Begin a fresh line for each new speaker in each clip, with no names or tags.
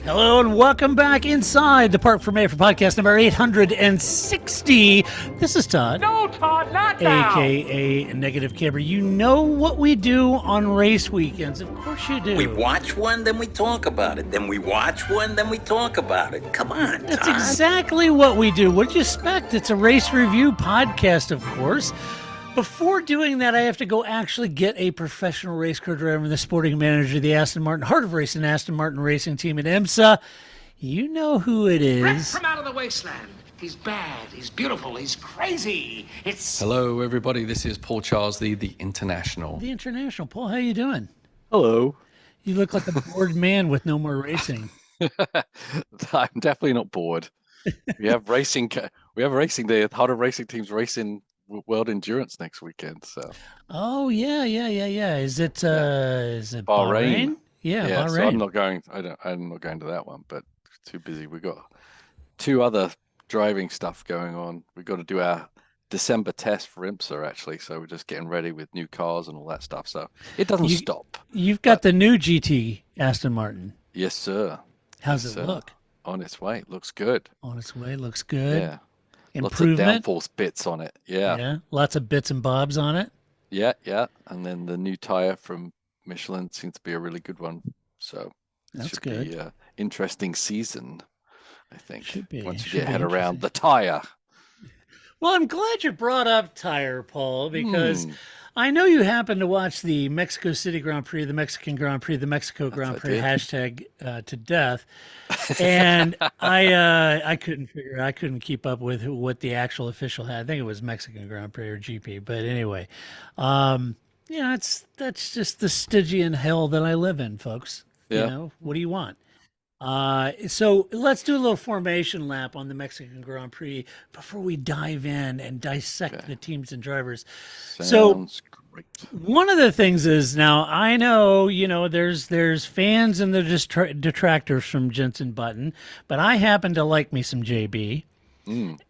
Hello and welcome back inside the Parc Fermé F1 podcast number 860. This is Todd.
No, Todd, not now.
AKA Negative Camper. You know what we do on race weekends. Of course you do.
We watch one, then we talk about it. Then we watch one, then we talk about it. Come on,
That's
Todd.
exactly what we do. What do you expect? It's a race review podcast, of course. Before doing that, I have to go actually get a professional race car driver and the sporting manager of the Aston Martin Heart of Racing Aston Martin Racing Team at IMSA. You know who it
Rick
is.
from out of the wasteland. He's bad, he's beautiful, he's crazy. It's...
Hello, everybody. This is Paul Charles, the International.
The International. Paul, how you doing?
Hello.
You look like a bored man with no more racing.
I'm definitely not bored. We have racing. We have racing. The Heart of Racing teams racing World Endurance next weekend. So.
Oh yeah. Is it Bahrain?
Bahrain?
Yeah, Bahrain.
So I'm not going. I'm not going to that one. But too busy. We got two other driving stuff going on. We got to do our December test for IMSA actually. So we're just getting ready with new cars and all that stuff. So it doesn't stop.
You've got the new GT Aston Martin.
Yes, sir.
How's
Yes,
it look?
On its way. Looks good.
On its way. Looks good.
Yeah.
Improvement.
Lots of downforce bits on it. Yeah.
Yeah. Lots of bits and bobs on it.
Yeah. And then the new tire from Michelin seems to be a really good one. So it
That's
should
good.
be an interesting season, I think.
Should be.
Once you
Should
get
be
head around
interesting.
the tire.
Well, I'm glad you brought up tire, Paul, because I know you happened to watch the Mexico City Grand Prix, the Mexican Grand Prix, the Mexico Grand Prix, hashtag to death. And I couldn't keep up with what the actual official had. I think it was Mexican Grand Prix or GP. But anyway, that's just the Stygian hell that I live in, folks.
Yeah.
You know, what do you want? So let's do a little formation lap on the Mexican Grand Prix before we dive in and dissect the teams and drivers.
Sounds great.
One of the things is now I know, there's fans and there's detractors from Jenson Button, but I happen to like me some JB.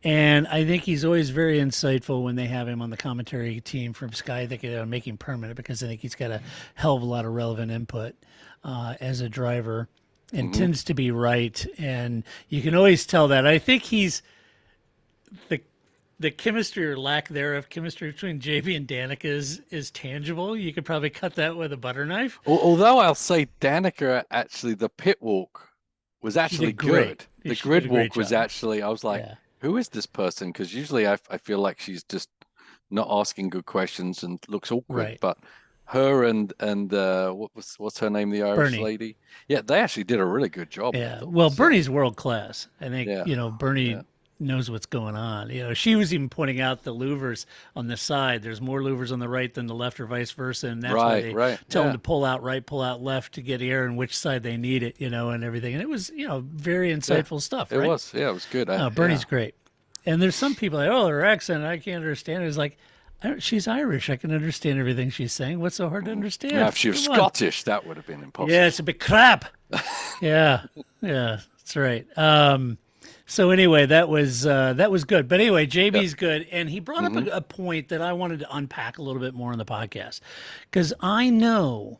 And I think he's always very insightful when they have him on the commentary team from Sky. I think they'll make him permanent because I think he's got a hell of a lot of relevant input as a driver. And tends to be right, and you can always tell that. I think he's the chemistry or lack thereof chemistry between JB and Danica is tangible. You could probably cut that with a butter knife.
Although I'll say Danica, actually, the pit walk was actually good. The grid walk was actually, I was like, who is this person? Because usually I feel like she's just not asking good questions and looks awkward.
Right.
But her and what's her name, the Irish
Bernie.
lady? Yeah, they actually did a really good job.
Yeah, well, Bernie's world class. I think Bernie
Yeah.
knows what's going on. She was even pointing out the louvers on the side. There's more louvers on the right than the left, or vice versa, and that's why they tell them to pull out right, pull out left to get air, and which side they need it, and everything. And it was, very insightful stuff.
It
right?
was, it was good.
Bernie's great. And there's some people like, her accent, I can't understand it. It's like, she's Irish. I can understand everything she's saying. What's so hard to understand?
Yeah, if she was
Come on.
Scottish, that would have been impossible.
Yeah, it's a big crap. yeah, that's right. So anyway, that was good. But anyway, JB's good, and he brought up a point that I wanted to unpack a little bit more on the podcast, because I know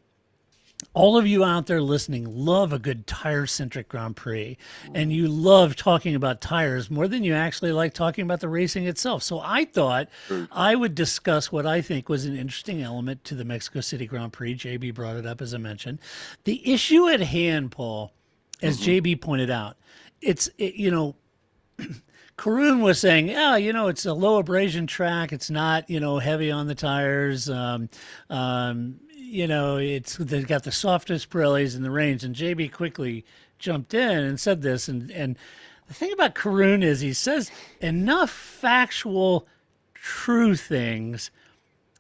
all of you out there listening love a good tire-centric Grand Prix, and you love talking about tires more than you actually like talking about the racing itself. So I thought I would discuss what I think was an interesting element to the Mexico City Grand Prix. JB brought it up, as I mentioned. The issue at hand, Paul, as JB pointed out, Karun was saying, it's a low abrasion track. It's not, heavy on the tires. They've got the softest Pirellis in the range. And JB quickly jumped in and said this. And the thing about Karun is he says enough factual, true things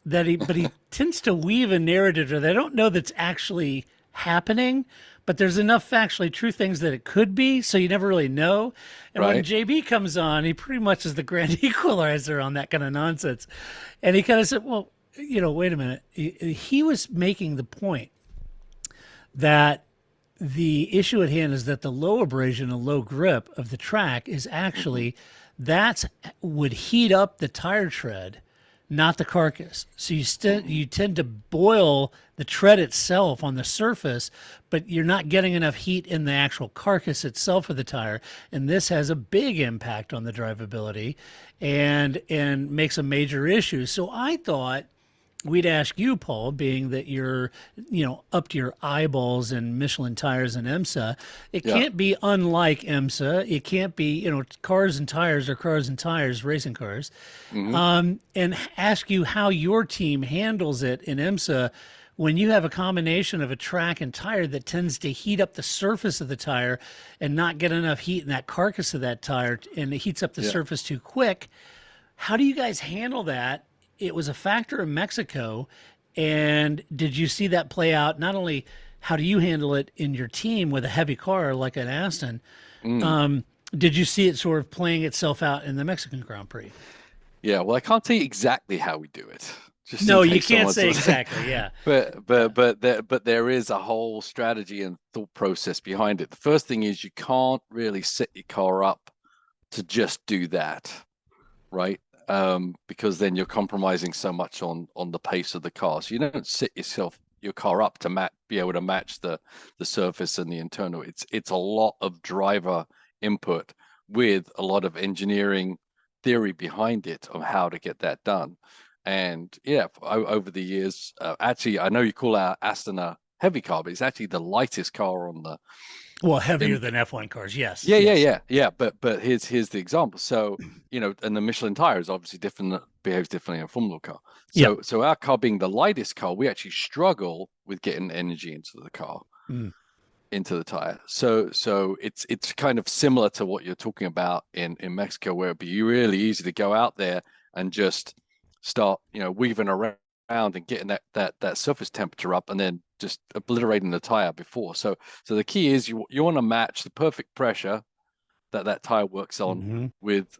but he tends to weave a narrative that I don't know that's actually happening, but there's enough factually true things that it could be, so you never really know. And when JB comes on, he pretty much is the grand equalizer on that kind of nonsense. And he kind of said, well, wait a minute. He was making the point that the issue at hand is that the low abrasion and low grip of the track is actually, would heat up the tire tread not the carcass. So you tend to boil the tread itself on the surface, but you're not getting enough heat in the actual carcass itself of the tire, and this has a big impact on the drivability, and makes a major issue. So I thought we'd ask you, Paul, being that you're, up to your eyeballs in Michelin tires and IMSA. It can't be unlike IMSA. It can't be, cars and tires are cars and tires, racing cars. And ask you how your team handles it in IMSA when you have a combination of a track and tire that tends to heat up the surface of the tire and not get enough heat in that carcass of that tire, and it heats up the surface too quick. How do you guys handle that? It was a factor in Mexico. And did you see that play out? Not only how do you handle it in your team with a heavy car like an Aston, did you see it sort of playing itself out in the Mexican Grand Prix?
Yeah, well, I can't tell you exactly how we do it.
No, you can't say exactly. Yeah,
but there is a whole strategy and thought process behind it. The first thing is you can't really set your car up to just do that, right? Because then you're compromising so much on the pace of the car. So you don't set your car up to be able to match the surface and the internal. It's a lot of driver input with a lot of engineering theory behind it on how to get that done. And over the years, actually, I know you call our Aston a heavy car, but it's actually the lightest car on the.
Well, heavier than F1 cars, yes.
Yeah. But here's the example. So, and the Michelin tire is obviously different, behaves differently in a Formula car. So our car being the lightest car, we actually struggle with getting energy into the car, into the tire. So it's kind of similar to what you're talking about in Mexico, where it'd be really easy to go out there and just start, weaving around and getting that surface temperature up, and then just obliterating the tire before. So the key is you want to match the perfect pressure that tire works on with,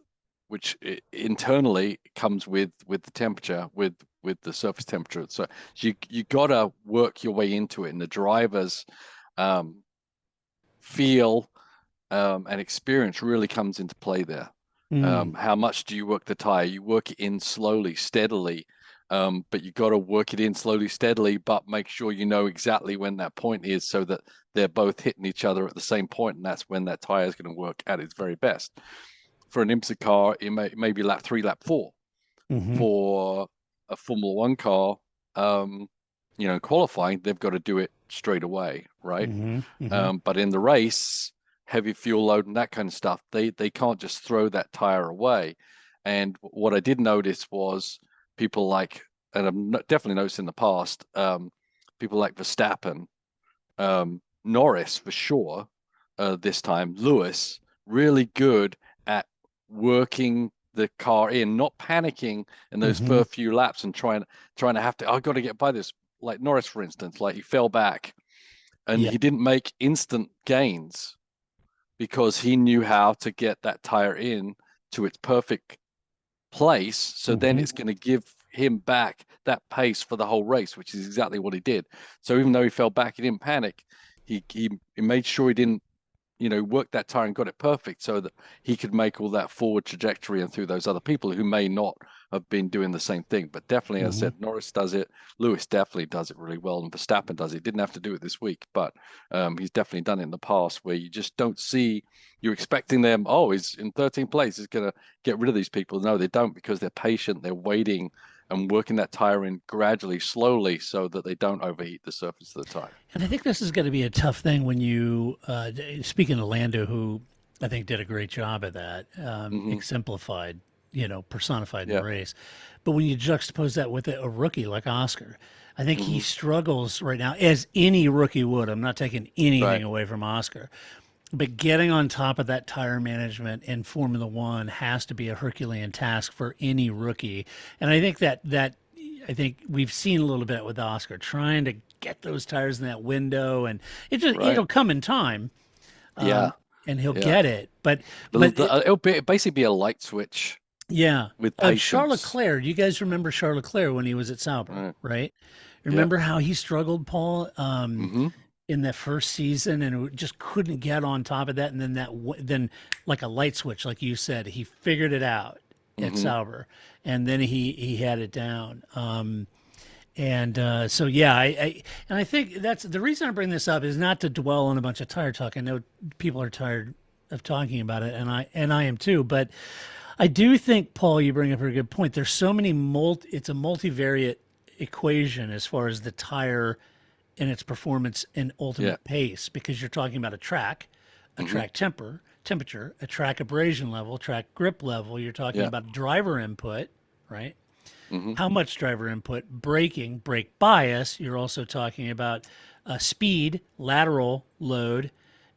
which internally comes with the temperature, with the surface temperature. So you gotta work your way into it, and the drivers feel and experience really comes into play there. How much do you work the tire? You work it in slowly, steadily, but you got to work it in slowly, steadily, but make sure you know exactly when that point is, so that they're both hitting each other at the same point, and that's when that tire is going to work at its very best. For an IMSA car, it may be lap 3, lap 4. For a Formula One car, in qualifying, they've got to do it straight away, right? But in the race, heavy fuel load and that kind of stuff, they can't just throw that tire away. And what I did notice was people like, and I've definitely noticed in the past, people like Verstappen, Norris for sure, this time, Lewis, really good at working the car in, not panicking in those first few laps and trying to I've got to get by this. Like Norris, for instance, like he fell back and he didn't make instant gains, because he knew how to get that tire in to its perfect place. So then it's going to give him back that pace for the whole race, which is exactly what he did. So even though he fell back, he didn't panic. He made sure he didn't, work that tire and got it perfect, so that he could make all that forward trajectory and through those other people who may not have been doing the same thing. But definitely, as I said, Norris does it. Lewis definitely does it really well, and Verstappen does it. Didn't have to do it this week, but he's definitely done it in the past, where you just don't see. You're expecting them. Oh, he's in 13th place. He's going to get rid of these people. No, they don't, because they're patient. They're waiting and working that tire in gradually, slowly, so that they don't overheat the surface of the tire.
And I think this is going to be a tough thing when you, speaking of Lando, who I think did a great job at that, exemplified, personified the race. But when you juxtapose that with a rookie like Oscar, I think he struggles right now, as any rookie would. I'm not taking anything away from Oscar. But getting on top of that tire management in Formula One has to be a Herculean task for any rookie. And I think that I think we've seen a little bit with Oscar trying to get those tires in that window, and it'll come in time. And he'll get it. But
it'll basically be a light switch.
Yeah.
With patience.
Charles Leclerc, do you guys remember Charles Leclerc when he was at Sauber, right? Remember how he struggled, Paul, in that first season, and just couldn't get on top of that, and then then like a light switch, like you said, he figured it out, at Sauber, and then he had it down. So yeah, I think that's the reason I bring this up is not to dwell on a bunch of tire talk. I know people are tired of talking about it, and I am too. But I do think, Paul, you bring up a good point. There's so many it's a multivariate equation as far as the tire and its performance and ultimate pace, because you're talking about a track temperature, a track abrasion level, track grip level. You're talking about driver input, right? How much driver input, braking, brake bias. You're also talking about speed, lateral load,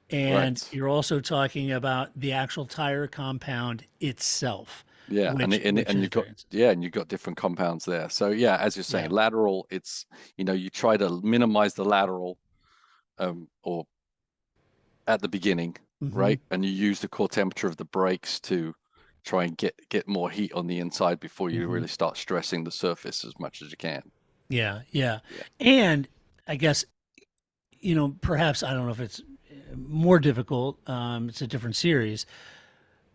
and you're also talking about the actual tire compound itself.
Yeah, and you've got different compounds there. So yeah, as you're saying, lateral, it's you try to minimize the lateral, or at the beginning, right? And you use the core temperature of the brakes to try and get more heat on the inside before you really start stressing the surface as much as you can.
Yeah. And I guess, perhaps, I don't know if it's more difficult. It's a different series,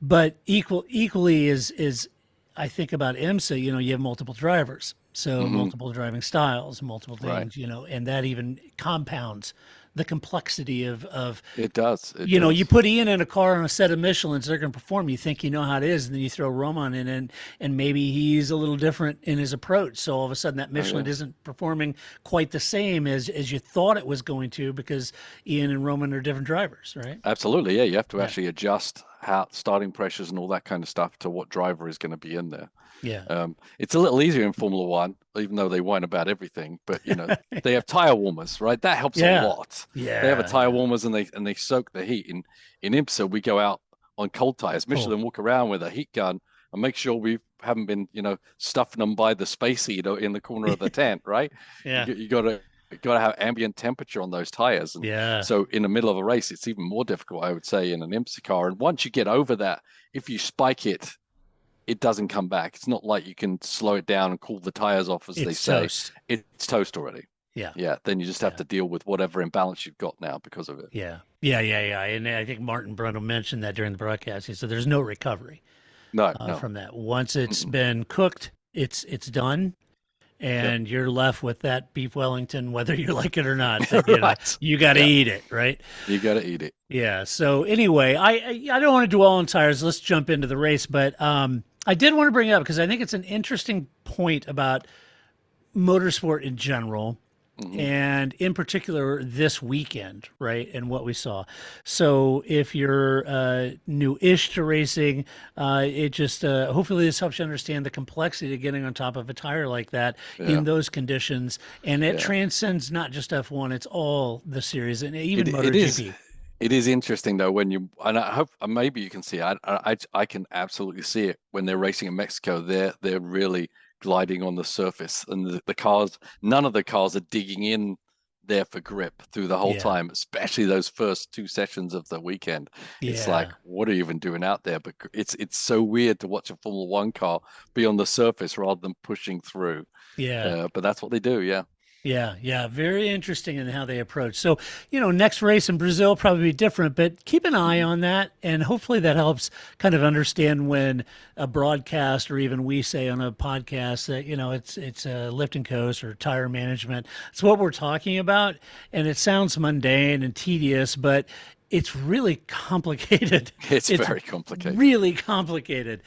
but equally is I think about IMSA, you have multiple drivers. So multiple driving styles, multiple things, and that even compounds the complexity of
it does.
You put Ian in a car on a set of Michelins, they're going to perform. You think you know how it is, and then you throw Roman in, and maybe he's a little different in his approach. So all of a sudden, that Michelin isn't performing quite the same as you thought it was going to, because Ian and Roman are different drivers, right?
Absolutely, yeah. You have to actually adjust how starting pressures and all that kind of stuff to what driver is going to be in there.
Yeah.
It's a little easier in Formula One, even though they whine about everything. But they have tire warmers, right? That helps a lot.
Yeah.
They have a tire warmers, and they soak the heat. In IMSA, we go out on cold tires. Michelin walk around with a heat gun and make sure we haven't been stuffing them by the space heater in the corner of the tent, right?
Yeah.
You got to have ambient temperature on those tires. And so in the middle of a race, it's even more difficult, I would say, in an IMSA car. And once you get over that, if you spike it, it doesn't come back. It's not like you can slow it down and cool the tires off, as they say.
Toast.
It's toast already. Yeah. Then you just have to deal with whatever imbalance you've got now because of it.
Yeah. And I think Martin Brundle mentioned that during the broadcast. He said there's no recovery from that. Once it's been cooked, it's done. And you're left with that beef Wellington, whether you like it or not. You got to eat it, right?
You got to eat it.
Yeah. So anyway, I don't want to dwell on tires. Let's jump into the race. But I did want to bring it up because I think it's an interesting point about motorsport in general. And in particular this weekend, right, and what we saw. So if you're new-ish to racing, it just hopefully this helps you understand the complexity of getting on top of a tire like that in those conditions. And it transcends not just F1; it's all the series and even MotoGP.
It is interesting though and I hope maybe you can see. I can absolutely see it when they're racing in Mexico. They're really gliding on the surface, and the cars, none of the cars are digging in there for grip through the whole time, especially those first two sessions of the weekend. It's like, what are you even doing out there? But it's so weird to watch a Formula One car be on the surface rather than pushing through. But that's what they do.
Yeah, very interesting in how they approach. So, next race in Brazil probably be different, but keep an eye on that, and hopefully that helps kind of understand when a broadcast or even we say on a podcast that it's a lift and coast or tire management. It's what we're talking about, and it sounds mundane and tedious, but it's really complicated.
It's very complicated.
Really complicated.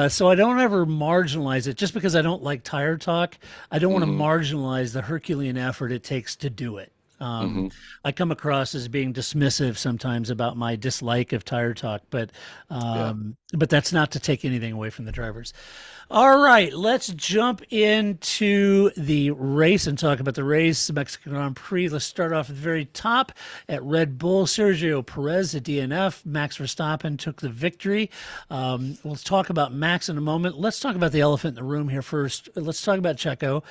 So I don't ever marginalize it. Just because I don't like tire talk, I don't want to marginalize the Herculean effort it takes to do it. I come across as being dismissive sometimes about my dislike of tire talk, but that's not to take anything away from the drivers. All right, let's jump into the race and talk about the race, the Mexican Grand Prix. Let's start off at the very top at Red Bull. Sergio Perez, the DNF. Max Verstappen took the victory. We'll talk about Max in a moment. Let's talk about the elephant in the room here first. Let's talk about Checo.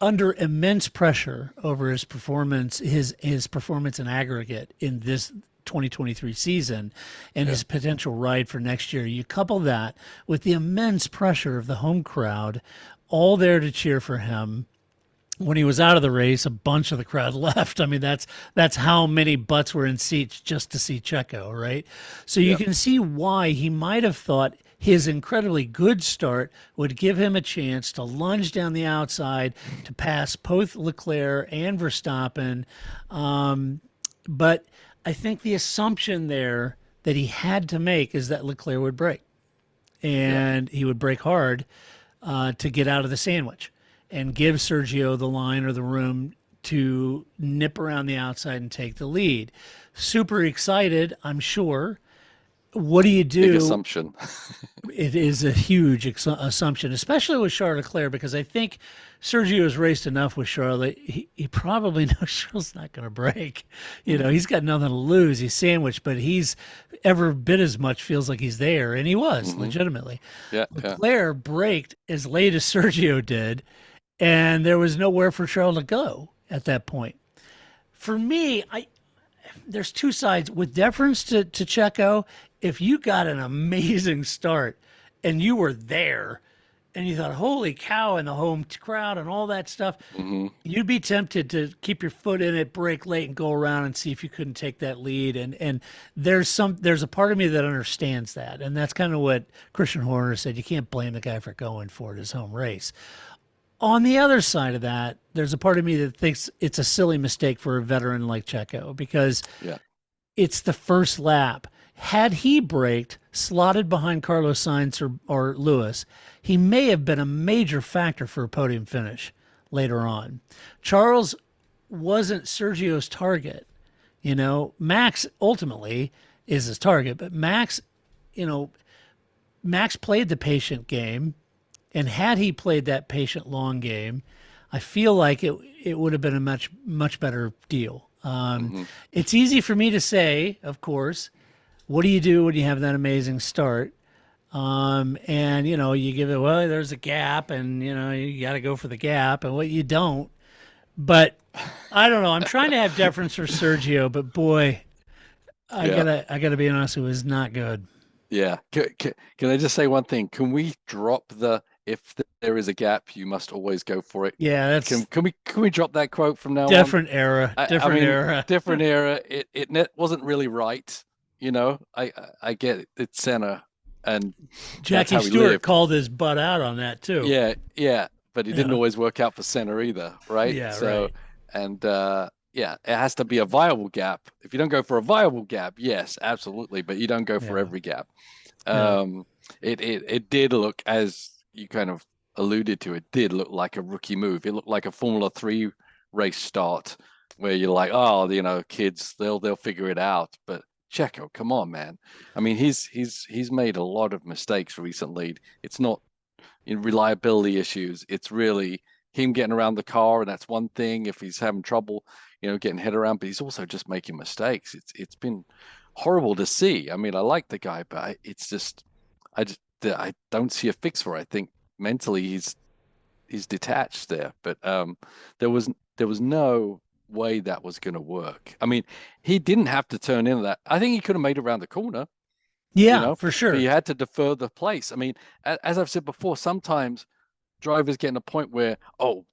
Under immense pressure over his performance, his performance in aggregate in this 2023 season and his potential ride for next year. You couple that with the immense pressure of the home crowd, all there to cheer for him. When he was out of the race, a bunch of the crowd left. I mean, that's how many butts were in seats just to see Checo, right? So you can see why he might have thought his incredibly good start would give him a chance to lunge down the outside to pass both Leclerc and Verstappen. But I think the assumption there that he had to make is that Leclerc would break, and he would break hard to get out of the sandwich and give Sergio the line or the room to nip around the outside and take the lead. Super excited, I'm sure. What do you do?
Big assumption.
It is a huge assumption, especially with Charles Leclerc, because I think Sergio has raced enough with Charles. He probably knows Charles not going to break. He's got nothing to lose. He's sandwiched, but he's every bit as much feels like he's there, and he was legitimately.
Yeah,
Leclerc braked as late as Sergio did, and there was nowhere for Charles to go at that point. For me, there's two sides. With deference to Checo, if you got an amazing start and you were there and you thought, holy cow, in the home crowd and all that stuff, you'd be tempted to keep your foot in it, brake late, and go around and see if you couldn't take that lead. And there's a part of me that understands that. And that's kind of what Christian Horner said. You can't blame the guy for going for it, his home race. On the other side of that, there's a part of me that thinks it's a silly mistake for a veteran like Checo, because it's the first lap. Had he braked, slotted behind Carlos Sainz or Lewis, he may have been a major factor for a podium finish later on. Charles wasn't Sergio's target. Max ultimately is his target, but Max played the patient game. And had he played that patient long game, I feel like it would have been a much better deal. It's easy for me to say, of course, what do you do when you have that amazing start? And you give it, well, there's a gap, and you got to go for the gap, and what you don't. But I don't know. I'm trying to have deference for Sergio, but boy, I gotta be honest, it was not good.
Yeah. Can I just say one thing? Can we drop if there is a gap, you must always go for it?
Yeah, that's.
Can we drop that quote from now on?
Different era. Different era.
It wasn't really right. I get it. It's Senna, and
Jackie Stewart called his butt out on that too.
Yeah. But it didn't always work out for Senna either, right?
Yeah,
so,
right.
And it has to be a viable gap. If you don't go for a viable gap, yes, absolutely, but you don't go for every gap. It did look, as you kind of alluded to, it did look like a rookie move. It looked like a Formula 3 race start where you're like, kids, they'll figure it out. But Checo, come on, man. I mean, he's made a lot of mistakes recently. It's not in reliability issues. It's really him getting around the car, and that's one thing. If he's having trouble, getting head around, but he's also just making mistakes. It's been horrible to see. I mean, I like the guy, but I don't see a fix for it. I think mentally he's detached there, but there was no way that was going to work. I mean, he didn't have to turn into that. I think he could have made it around the corner.
Yeah, for sure.
But he had to defer the place. I mean, as I've said before, sometimes drivers get in a point where,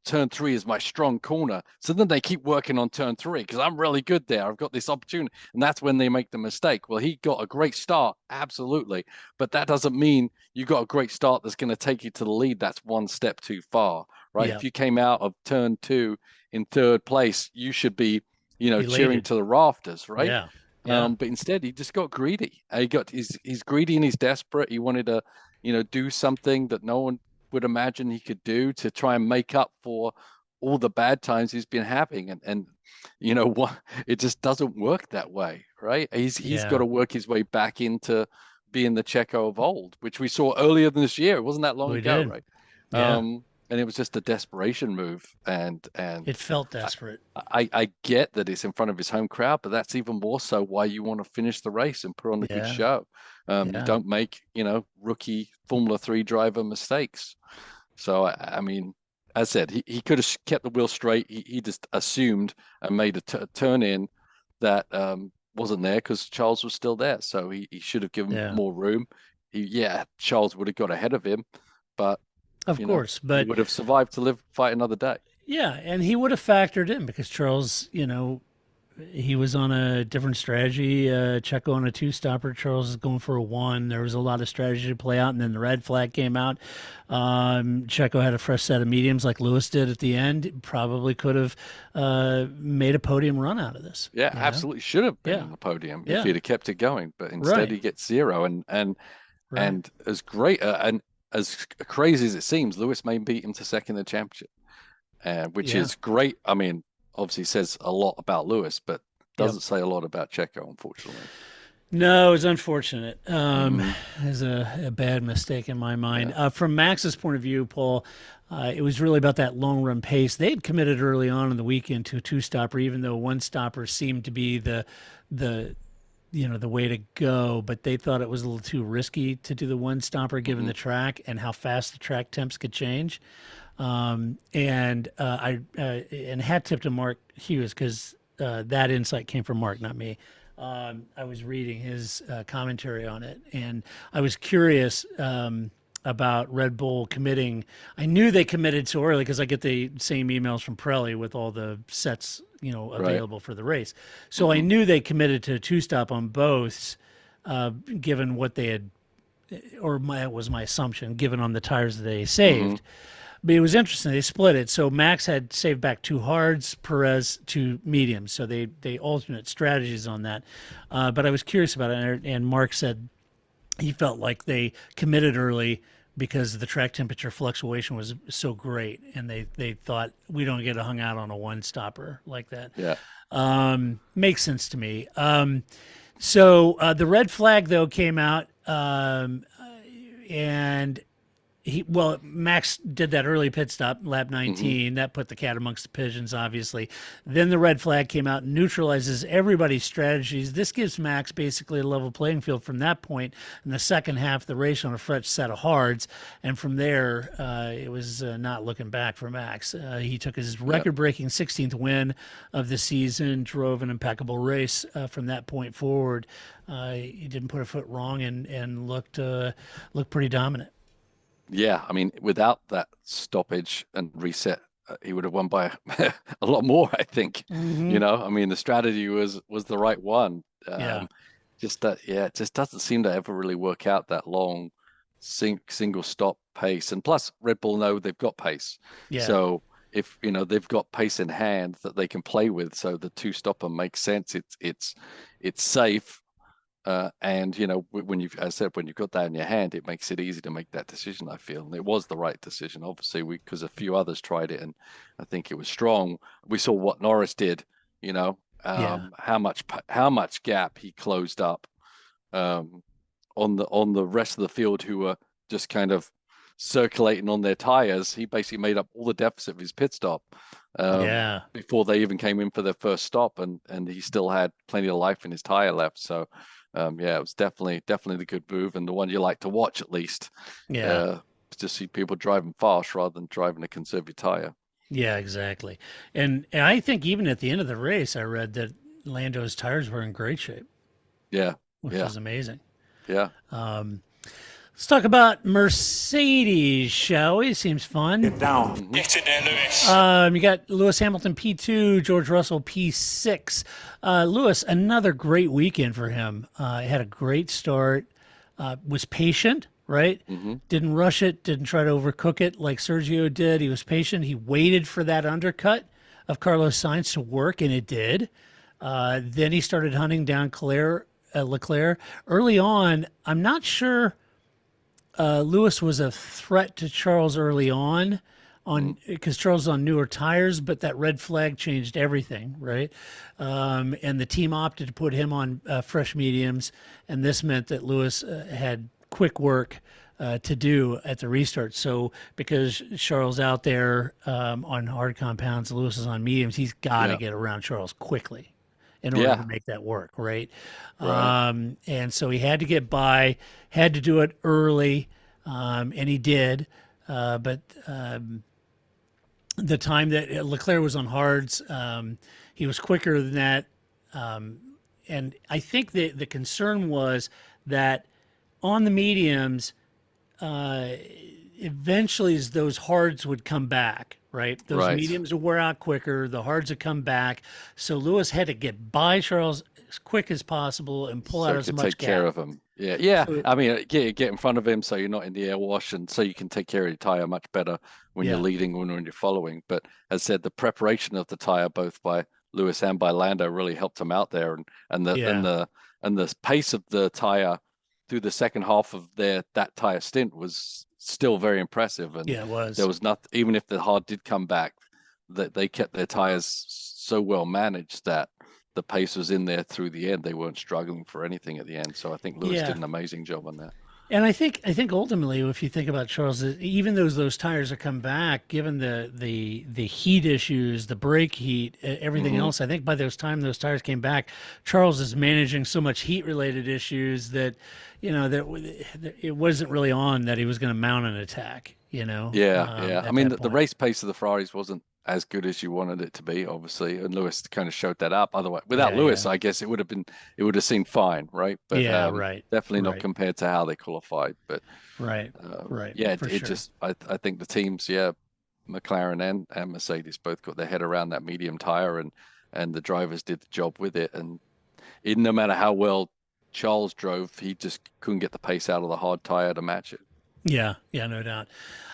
turn 3 is my strong corner. So then they keep working on turn 3 because I'm really good there. I've got this opportunity. And that's when they make the mistake. Well, he got a great start. Absolutely. But that doesn't mean you got a great start that's going to take you to the lead. That's one step too far, right?
Yeah.
If you came out of turn 2 in third place, you should be,
Elated.
cheering to the rafters, right?
Yeah.
But instead he just got greedy. He's greedy and he's desperate. He wanted to, do something that no one would imagine he could do to try and make up for all the bad times he's been having. And what, it just doesn't work that way, right? He's got to work his way back into being the Checo of old, which we saw earlier this year. It wasn't that long ago,
did.
right?
Yeah.
And it was just a desperation move, and
it felt desperate.
I get that it's in front of his home crowd, but that's even more so why you want to finish the race and put on a good show. You don't make rookie Formula 3 driver mistakes. So I mean, as I said, he could have kept the wheel straight. He just assumed and made a turn in that wasn't there because Charles was still there. So he should have given more room. Charles would have got ahead of him, but.
Of course, but
he would have survived to fight another day.
Yeah, and he would have factored in because Charles, he was on a different strategy. Checo on a two-stopper. Charles is going for a one. There was a lot of strategy to play out, and then the red flag came out. Checo had a fresh set of mediums like Lewis did at the end. Probably could have made a podium run out of this.
Yeah,
you know?
absolutely should have been
Yeah.
on the podium
Yeah.
if he'd have kept it going, but instead
Right.
he gets zero. And
Right.
as great and as crazy as it seems, Lewis may beat him to second in the championship, which
Yeah.
is great. I mean, obviously says a lot about Lewis, but
Yep.
doesn't say a lot about Checo, unfortunately.
No, it's unfortunate.
Mhm.
It's a bad mistake in my mind. From Max's point of view, Paul, it was really about that long run pace. They had committed early on in the weekend to a two-stopper, even though one-stopper seemed to be the the way to go, but they thought it was a little too risky to do the one-stopper given the track and how fast the track temps could change. And hat tip to Mark Hughes because that insight came from Mark, not me. I was reading his commentary on it, and I was curious about Red Bull committing. I knew they committed so early because I get the same emails from Pirelli with all the sets, available for the race. So I knew they committed to a two-stop on both, given what they had, it was my assumption, given on the tires that they saved. But it was interesting. They split it. So Max had saved back two hards, Perez two mediums. So they alternate strategies on that. But I was curious about it. And Mark said he felt like they committed early because the track temperature fluctuation was so great. And they thought, we don't get hung out on a one-stopper like that.
Yeah.
Makes sense to me. So the red flag, though, came out. And Max did that early pit stop, lap 19. That put the cat amongst the pigeons, obviously. Then the red flag came out and neutralizes everybody's strategies. This gives Max basically a level playing field from that point in the second half of the race on a fresh set of hards. And from there, it was not looking back for Max. He took his record-breaking 16th win of the season, drove an impeccable race from that point forward. He didn't put a foot wrong and looked pretty dominant.
Yeah, I mean, without that stoppage and reset, he would have won by a lot more, I think. I mean, the strategy was the right one. Just that, it just doesn't seem to ever really work out that long single stop pace. And plus, Red Bull know they've got pace.
Yeah.
So if they've got pace in hand that they can play with, so the two stopper makes sense. It's safe. And when you've got that in your hand, it makes it easy to make that decision, I feel. And it was the right decision, obviously, because a few others tried it, and I think it was strong. We saw what Norris did, how much gap he closed up on the rest of the field who were just kind of circulating on their tires. He basically made up all the deficit of his pit stop before they even came in for their first stop, and he still had plenty of life in his tire left. So it was definitely the good move, and the one you like to watch at least. To see people driving fast rather than driving a conservative tire.
Yeah, exactly. And I think even at the end of the race, I read that Lando's tires were in great shape.
Yeah,
which is amazing.
Yeah.
Let's talk about Mercedes, shall we? Seems fun.
Get down.
Get in there, Lewis.
You got Lewis Hamilton P2, George Russell P6. Lewis, another great weekend for him. Had a great start, was patient, right? Didn't rush it, didn't try to overcook it like Sergio did. He was patient. He waited for that undercut of Carlos Sainz to work, and it did. Then he started hunting down Leclerc. Early on, I'm not sure Lewis was a threat to Charles early on because Charles is on newer tires, but that red flag changed everything, right? And the team opted to put him on fresh mediums, and this meant that Lewis had quick work to do at the restart. So because Charles out there on hard compounds, Lewis is on mediums, he's got to get around Charles quickly in order to make that work, right? And so he had to get by, had to do it early, and he did. But the time that Leclerc was on hards, he was quicker than that. And I think the concern was that on the mediums, eventually those hards would come back, right? Those
Right.
mediums would wear out quicker. The hards would come back. So Lewis had to get by Charles as quick as possible and pull out
So
as
to
much
take care
gap.
of him. Yeah, yeah.
So
I mean, get in front of him so you're not in the air wash, and so you can take care of your tire much better when you're
yeah,
leading when you're following. But as said, the preparation of the tire, both by Lewis and by Lando, really helped him out there, and the and
yeah,
the and the pace of the tire through the second half of that tire stint was still very impressive. And
yeah, it
there
was.
was not, even if the hard did come back, that they kept their tires so well managed that the pace was in there through the end. They weren't struggling for anything at the end. So I think Lewis did
Yeah.
an amazing job on that.
And I think ultimately, if you think about Charles, even though those tires have come back, given the heat issues, the brake heat, everything
Hmm.
else, I think by those time those tires came back, Charles is managing so much heat related issues that, it wasn't really on that he was going to mount an attack.
Yeah, yeah. I
At
mean,
that
the
point.
race pace of the Ferraris wasn't as good as you wanted it to be, obviously, and Lewis kind of showed that up. Otherwise, without
Yeah,
Lewis,
yeah,
I guess it would have seemed fine, right? But
yeah. Right,
definitely not
right,
compared to how they qualified. But
right, right.
yeah,
For
it
sure.
just I think the teams, yeah, McLaren and Mercedes both got their head around that medium tire, and the drivers did the job with it. And no matter how well Charles drove, he just couldn't get the pace out of the hard tire to match it.
Yeah, yeah, no doubt.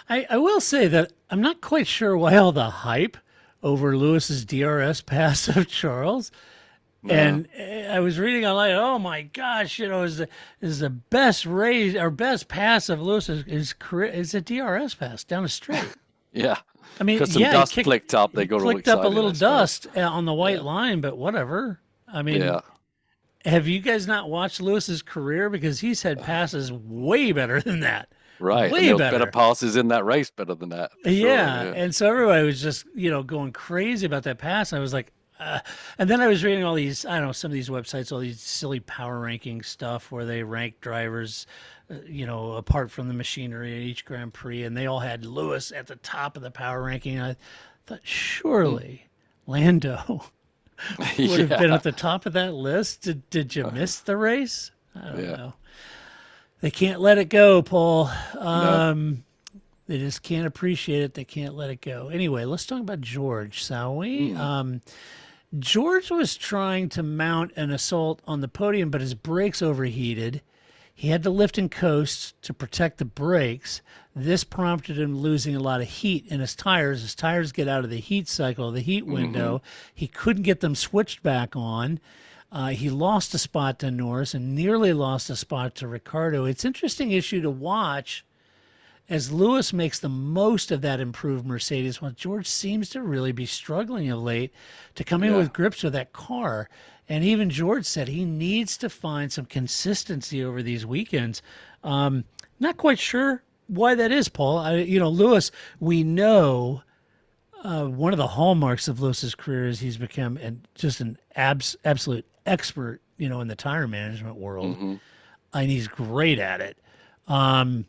I will say that I'm not quite sure why all the hype over Lewis's DRS pass of Charles.
No,
And I was reading online, oh my gosh, is the best race or best pass of Lewis's career is a DRS pass down the straight.
yeah,
I mean,
because some
yeah,
dust flicked up, they
he
got all
flicked up a
excited,
little
I suppose.
dust on the white
Yeah,
line, but whatever. I mean,
yeah,
have you guys not watched Lewis's career? Because he's had passes way better than that.
right. And
Way
there was better
better.
passes in that race, better than that for sure.
Yeah,
Yeah.
and so everybody was just going crazy about that pass. And I was like, and then I was reading all these, I don't know, some of these websites, all these silly power ranking stuff where they rank drivers, apart from the machinery at each Grand Prix, and they all had Lewis at the top of the power ranking. And I thought
Mm.
surely Lando would have been
Yeah,
at the top of that list. Did you miss the race? I don't
yeah.
know. They can't let it go, Paul.
No.
They just can't appreciate it. They can't let it go. Anyway, let's talk about George, shall we?
Mm.
George was trying to mount an assault on the podium, but his brakes overheated. He had to lift and coast to protect the brakes. This prompted him losing a lot of heat in his tires. His tires get out of the heat cycle, the heat
Hmm.
window. He couldn't get them switched back on. He lost a spot to Norris and nearly lost a spot to Ricardo. It's an interesting issue to watch as Lewis makes the most of that improved Mercedes, while George seems to really be struggling of late to come in
Yeah.
with grips with that car. And even George said he needs to find some consistency over these weekends. Not quite sure why that is, Paul. Lewis, we know one of the hallmarks of Lewis's career is he's become just an absolute expert, in the tire management world,
Hmm.
and he's great at it. Um,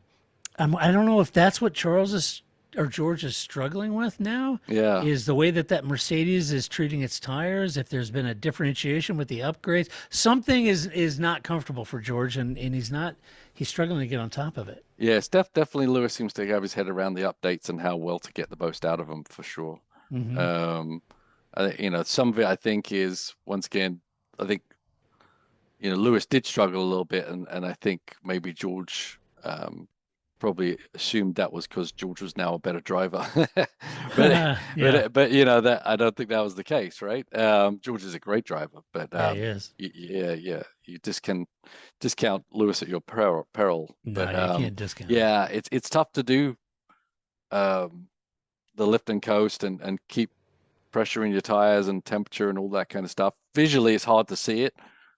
I don't know if that's what Charles is or George is struggling with now.
Yeah.
Is the way that Mercedes is treating its tires. If there's been a differentiation with the upgrades, something is not comfortable for George, and he's struggling to get on top of it.
Yeah, definitely Lewis seems to have his head around the updates and how well to get the most out of them for sure.
Hmm.
Um, some of it I think is once again, I think Lewis did struggle a little bit, and I think maybe George probably assumed that was because George was now a better driver. but
Yeah,
that I don't think that was the case, right? George is a great driver, but
yeah, he is.
yeah, you just can discount Lewis at your peril.
No,
But
you can't discount it.
yeah, it's tough to do um, the lift and coast and keep pressure in your tires and temperature and all that kind of stuff. Visually, it's hard to see it,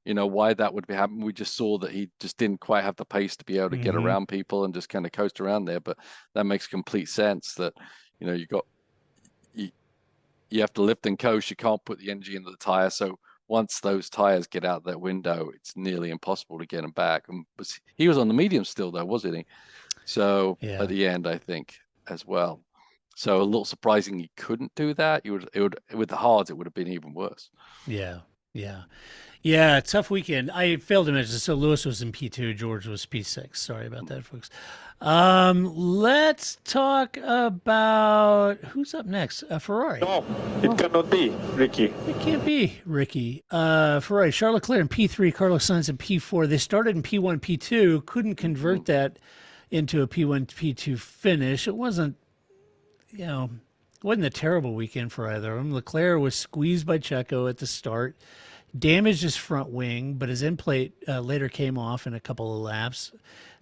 why that would be happening. We just saw that he just didn't quite have the pace to be able to get
Hmm.
around people and just kind of coast around there. But that makes complete sense that, you, you have to lift and coast. You can't put the energy into the tire. So once those tires get out that window, it's nearly impossible to get them back. And he was on the medium still though, wasn't he? So
Yeah,
at the end, I think as well. So a little surprising he couldn't do that. It would with the hards, it would have been even worse.
yeah. Yeah. Yeah, tough weekend. I failed to mention, so Lewis was in P2, George was P6. Sorry about that, folks. Let's talk about who's up next. Ferrari.
No, it cannot be, Ricky.
It can't be Ricky. Ferrari, Charles Leclerc in P3, Carlos Sainz in P4. They started in P1, P2, couldn't convert that into a P1, P2 finish. It wasn't, it wasn't a terrible weekend for either of them. Leclerc was squeezed by Checo at the start, damaged his front wing, but his end plate later came off in a couple of laps.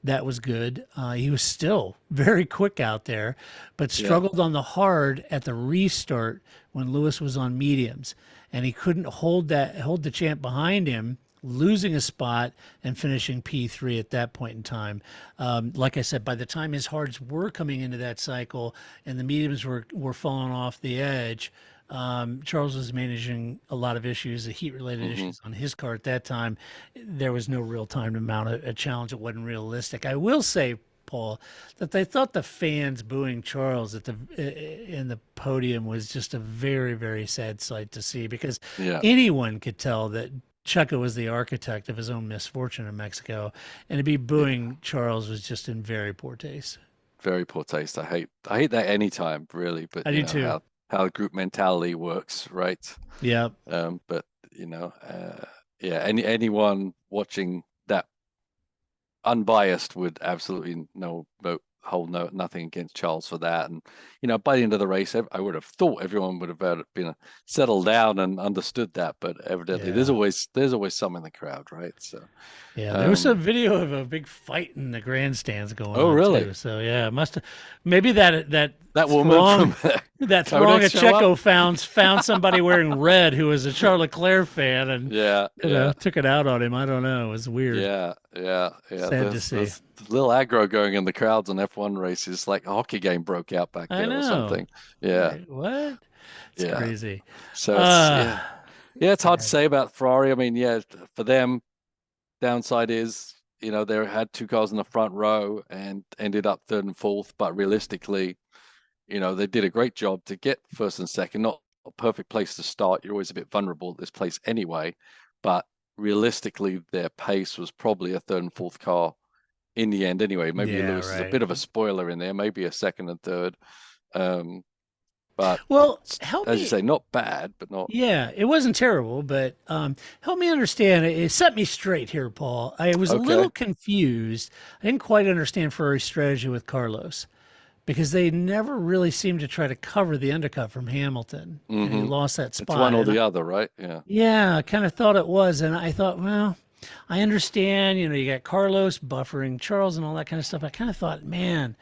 That was good. He was still very quick out there, but struggled on the hard at the restart when Lewis was on mediums, and he couldn't hold the champ behind him, losing a spot and finishing P3 at that point in time. Like I said, by the time his hards were coming into that cycle and the mediums were falling off the edge, Charles was managing a lot of issues, the heat-related issues on his car at that time. There was no real time to mount a challenge that wasn't realistic. I will say, Paul, that they thought the fans booing Charles in the podium was just a very, very sad sight to see, because anyone could tell that Checo was the architect of his own misfortune in Mexico, and to be booing Charles was just in very poor taste.
Very poor taste. I hate that anytime, really. But
I do too.
How group mentality works, right?
Yeah.
But anyone watching that unbiased would absolutely hold nothing against Charles for that. And by the end of the race, I would have thought everyone would have been settled down and understood that. But evidently, there's always some in the crowd, right? So
there was a video of a big fight in the grandstands going on.
Oh, really?
Too. So yeah, it must have maybe that
woman
from that throng of Checo found somebody wearing red who was a Charles Leclerc fan and took it out on him. I don't know. It was weird.
Yeah.
Sad to see.
There's a little aggro going in the crowds on F1 races, like a hockey game broke out back there or something. Yeah.
Right. What? It's crazy.
So it's hard to say about Ferrari. I mean, for them, downside is they had two cars in the front row and ended up third and fourth, but realistically, they did a great job to get first and second. Not a perfect place to start. You're always a bit vulnerable at this place anyway, but realistically, their pace was probably a third and fourth car in the end anyway. Maybe Lewis is a bit of a spoiler in there, maybe a second and third. But as you say, not bad, but not.
Yeah, it wasn't terrible, but help me understand. It set me straight here, Paul. I was a little confused. I didn't quite understand Ferrari's strategy with Carlos, because they never really seemed to try to cover the undercut from Hamilton. And he lost that spot.
It's one or the other, right? Yeah.
Yeah, I kind of thought it was. And I thought, well, I understand, you got Carlos buffering Charles and all that kind of stuff. I kind of thought, man,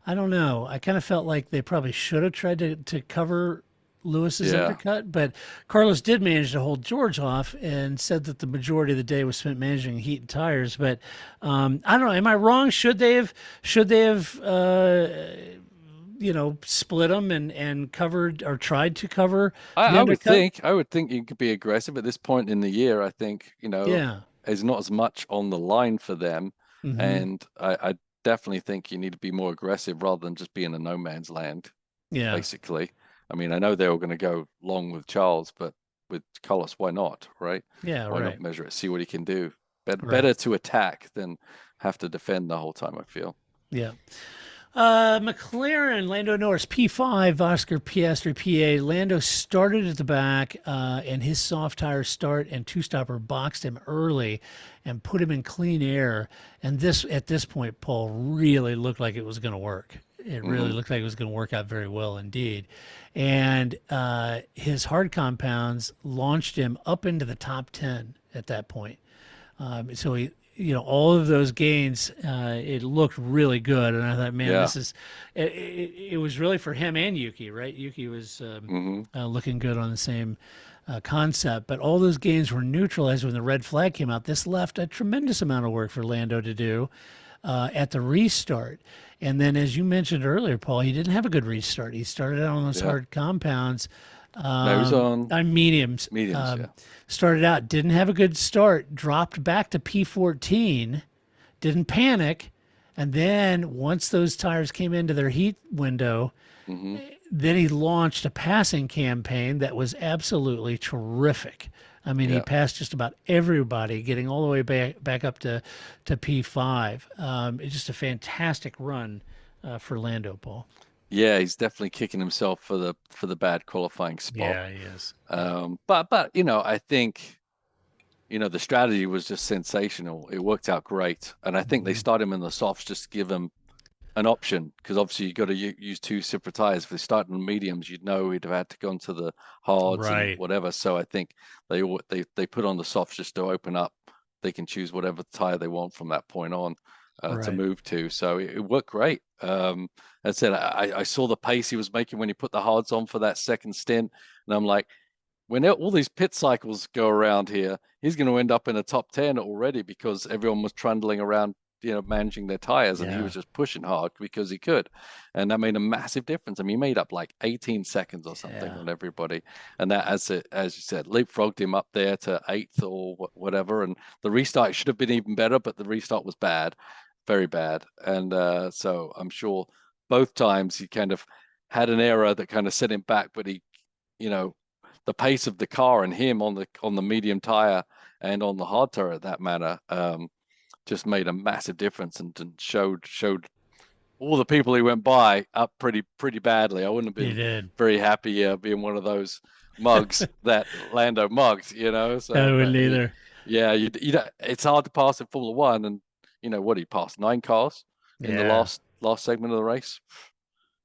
I don't know. I kind of felt like they probably should have tried to cover Lewis's undercut, but Carlos did manage to hold George off and said that the majority of the day was spent managing heat and tires. But I don't know. Am I wrong? Should they have split them and covered or tried to cover?
I would think you could be aggressive at this point in the year. I think there's not as much on the line for them, and I definitely think you need to be more aggressive rather than just be in a no man's land. Yeah, basically. I mean, I know they were going to go long with Charles, but with Carlos, why not, right?
Yeah,
why not measure it, see what he can do? Better to attack than have to defend the whole time, I feel.
Yeah. McLaren, Lando Norris, P5, Oscar Piastri, PA. Lando started at the back, and his soft tire start and two-stopper boxed him early and put him in clean air. And at this point, Paul, really looked like it was going to work. It really looked like it was going to work out very well indeed. And his hard compounds launched him up into the top 10 at that point. So he, all of those gains, it looked really good. And I thought, man, this is, it was really for him and Yuki, right? Yuki was looking good on the same concept, but all those gains were neutralized when the red flag came out. This left a tremendous amount of work for Lando to do at the restart. And then, as you mentioned earlier, Paul, he didn't have a good restart. He started out on those hard compounds.
No, he was on
mediums. Started out, didn't have a good start, dropped back to P14, didn't panic, and then once those tires came into their heat window, then he launched a passing campaign that was absolutely terrific. I mean, he passed just about everybody, getting all the way back up to P5. It's just a fantastic run for Lando, Paul.
Yeah, he's definitely kicking himself for the bad qualifying spot.
Yeah, he is.
But you know, I think, you know, the strategy was just sensational. It worked out great, and I think they start him in the softs just to give him an option, because obviously you got to use two separate tires. If they start in the mediums, you'd know he'd have had to go into the hards and whatever. So I think they put on the softs just to open up. They can choose whatever tire they want from that point on to move to. So it worked great. As I said, I saw the pace he was making when he put the hards on for that second stint, and I'm like, when all these pit cycles go around here, he's going to end up in a top 10 already, because everyone was trundling around, you know, managing their tires, and he was just pushing hard because he could, and that made a massive difference. I mean, he made up like 18 seconds or something on everybody, and that, as you said, leapfrogged him up there to 8th or whatever. And the restart should have been even better, but the restart was bad, very bad. And so I'm sure both times he kind of had an error that kind of set him back, but he, you know, the pace of the car and him on the medium tire and on the hard tire at that manner just made a massive difference, and showed all the people he went by up pretty badly. I wouldn't have been very happy being one of those mugs that Lando mugged, you know. So
I wouldn't either.
Yeah, you it's hard to pass in Formula One, and you know what, he passed 9 cars in the last segment of the race.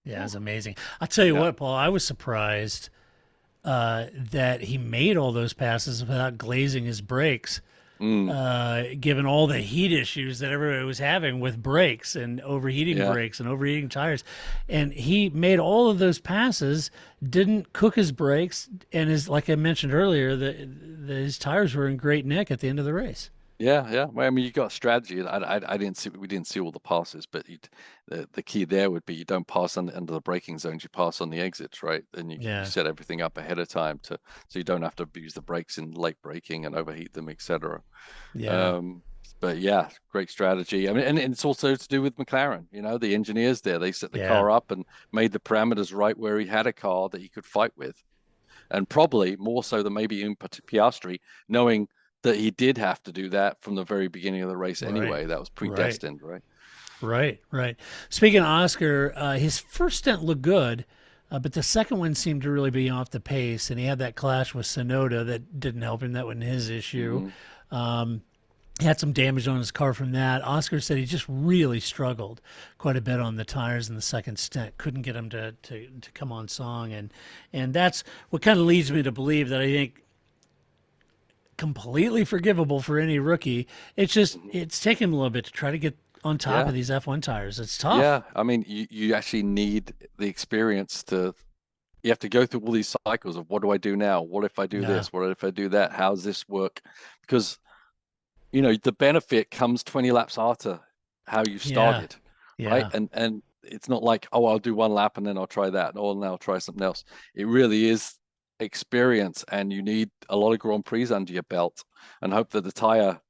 Yeah, it was amazing. I'll tell you what, Paul, I was surprised that he made all those passes without glazing his brakes. Given all the heat issues that everybody was having with brakes and overheating brakes and overheating tires. And he made all of those passes, didn't cook his brakes, and like I mentioned earlier, his tires were in great nick at the end of the race.
Yeah. Well, I mean, you got strategy. We didn't see all the passes, but the key there would be you don't pass under the braking zones, you pass on the exits, right? And you set everything up ahead of time so you don't have to use the brakes in late braking and overheat them, etc. But yeah, great strategy. I mean, and it's also to do with McLaren. You know, the engineers there, they set the car up and made the parameters right where he had a car that he could fight with, and probably more so than maybe in Piastri, knowing that he did have to do that from the very beginning of the race anyway. That was predestined, right?
Right. Speaking of Oscar, his first stint looked good, but the second one seemed to really be off the pace, and he had that clash with Tsunoda that didn't help him. That wasn't his issue. He had some damage on his car from that. Oscar said he just really struggled quite a bit on the tires in the second stint. Couldn't get him to come on song, and that's what kind of leads me to believe that I think completely forgivable for any rookie. It's just it's taken him a little bit to try to get on top of these F1 tires. It's tough.
Yeah, I mean, you actually need the experience you have to go through all these cycles of what do I do now? What if I do this? What if I do that? How does this work? Because, you know, the benefit comes 20 laps after how you started, right? And it's not like, oh, I'll do one lap and then I'll try that, or then I'll try something else. It really is experience, and you need a lot of Grand Prix under your belt, and hope that the tire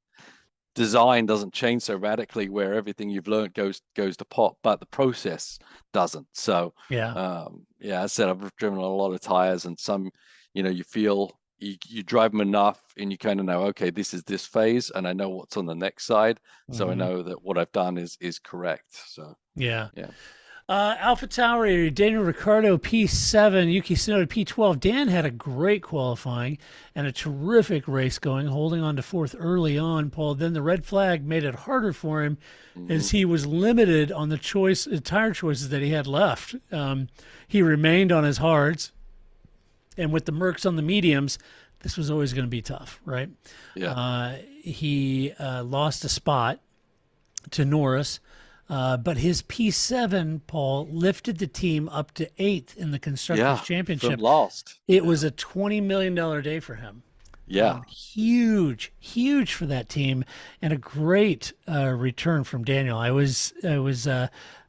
design doesn't change so radically where everything you've learned goes to pot, but the process doesn't. So as I said, I've driven a lot of tires, and some, you know, you feel you drive them enough and you kind of know, okay, this is this phase and I know what's on the next side, so I know that what I've done is correct. So
AlphaTauri, Daniel Ricciardo, P7, Yuki Tsunoda, P12. Dan had a great qualifying and a terrific race going, holding on to fourth early on, Paul. Then the red flag made it harder for him as he was limited on the tire choices that he had left. He remained on his hards, and with the Mercs on the mediums, this was always going to be tough, right? He lost a spot to Norris. But his P7, Paul, lifted the team up to 8th in the Constructors' Championship. It was a $20 million day for him. Huge for that team, and a great return from Daniel. I was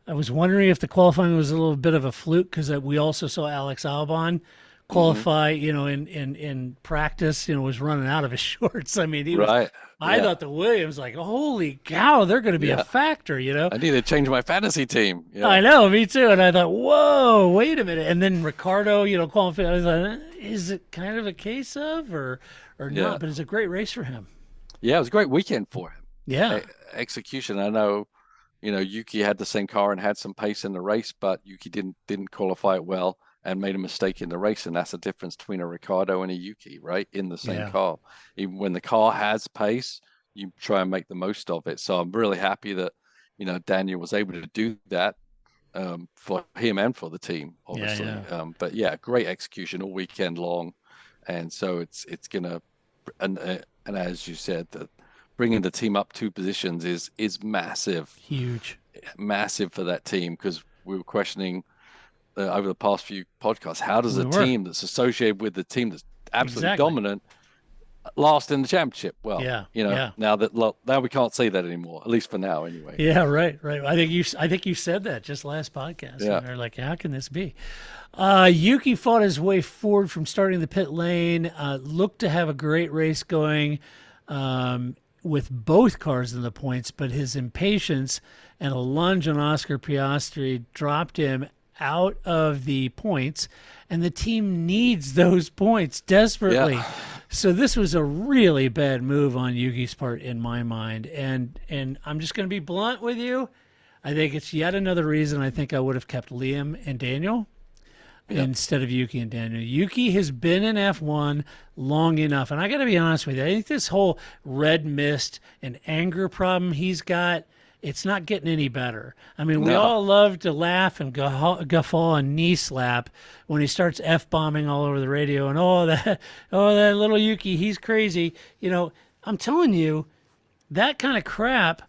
wondering if the qualifying was a little bit of a fluke, because we also saw Alex Albon qualify, in practice, was running out of his shorts. I mean, he was,
Right.
I
Yeah.
thought the Williams, like, holy cow, they're going to be a
Yeah.
factor,
I need to change my fantasy team. Yeah.
I know, me too. And I thought, whoa, wait a minute. And then Ricardo, qualifying, I was like, is it kind of a case of or
Yeah.
not? But it's a great race for him.
Yeah, it was a great weekend for him.
Yeah.
Execution. I know, Yuki had the same car and had some pace in the race, but Yuki didn't qualify it well and made a mistake in the race, and that's the difference between a Ricardo and a Yuki, right? In the same car. Even when the car has pace, you try and make the most of it. So I'm really happy that, Daniel was able to do that for him and for the team, obviously.
Yeah.
But yeah, great execution all weekend long, and so it's gonna, and as you said, that bringing the team up 2 positions is massive,
Huge,
massive for that team, because we were questioning over the past few podcasts, how does a team that's associated with the team that's absolutely dominant last in the championship? Well, now we can't say that anymore, at least for now, anyway.
Yeah, right. I think you said that just last podcast.
Yeah.
And they're like, how can this be? Yuki fought his way forward from starting the pit lane. Looked to have a great race going with both cars in the points, but his impatience and a lunge on Oscar Piastri dropped him out of the points, and the team needs those points desperately.
Yeah.
So this was a really bad move on Yuki's part in my mind. And I'm just going to be blunt with you. I think it's yet another reason I think I would have kept Liam and Daniel instead of Yuki and Daniel. Yuki has been in F1 long enough. And I got to be honest with you. I think this whole red mist and anger problem he's got, it's not getting any better. I mean, we all love to laugh and guffaw and knee slap when he starts F-bombing all over the radio and, that little Yuki, he's crazy. I'm telling you, that kind of crap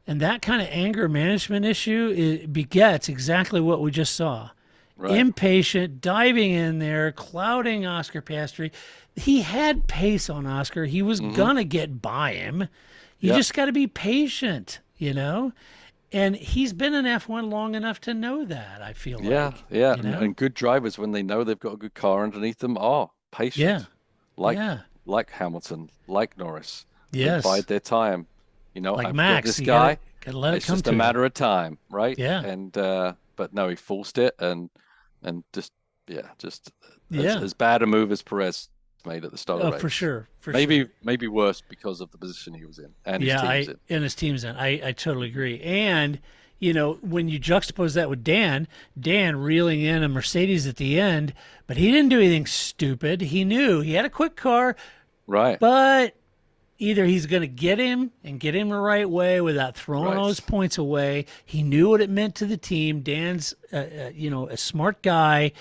and that kind of anger management issue, it begets exactly what we just saw. Right. Impatient, diving in there, clouding Oscar Piastri. He had pace on Oscar. He was going to get by him. You just got to be patient. And he's been in F1 long enough to know that, I feel like.
Yeah. And good drivers, when they know they've got a good car underneath them, are patient. Yeah. Like Hamilton, like Norris.
Yes.
They bide their time.
Like
I've
Max,
got this guy.
Gotta let it
it's
come
just
to
a matter of time, right?
Yeah.
And but no, he forced it and just as bad a move as Perez made at the start of the race.
For sure.
Maybe worse because of the position he was in and his team's in.
And his team's in. I totally agree. And when you juxtapose that with Dan reeling in a Mercedes at the end, but he didn't do anything stupid. He knew he had a quick car,
right?
But either he's going to get him and get him the right way without throwing all his points away. He knew what it meant to the team. Dan's, a smart guy,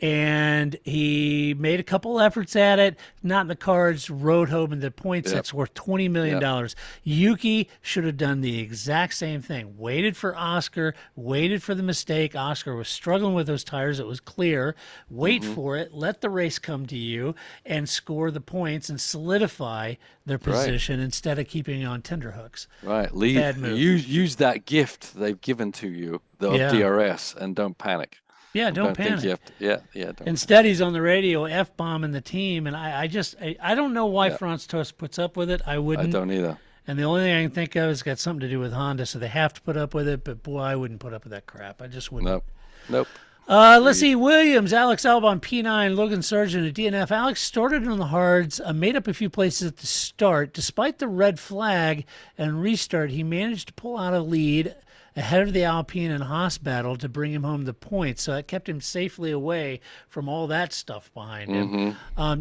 and he made a couple efforts at it. Not in the cards. Rode home in the points. That's worth $20 million. Yuki should have done the exact same thing. Waited for Oscar. Waited for the mistake. Oscar was struggling with those tires. It was clear. Wait for it. Let the race come to you and score the points and solidify their position instead of keeping on tenterhooks.
Right.
Bad move.
Use that gift they've given to you, the DRS, and don't panic.
Yeah, don't panic.
Think you have to, don't
Instead, he's on the radio F-bombing the team, and I don't know why Franz Tost puts up with it. I wouldn't.
I don't either.
And the only thing I can think of is got something to do with Honda, so they have to put up with it. But boy, I wouldn't put up with that crap. I just wouldn't.
Nope.
Let's see. Williams, Alex Albon P9, Logan Sargent at DNF. Alex started on the hards, made up a few places at the start. Despite the red flag and restart, he managed to pull out a lead ahead of the Alpine and Haas battle to bring him home the points. So that kept him safely away from all that stuff behind him.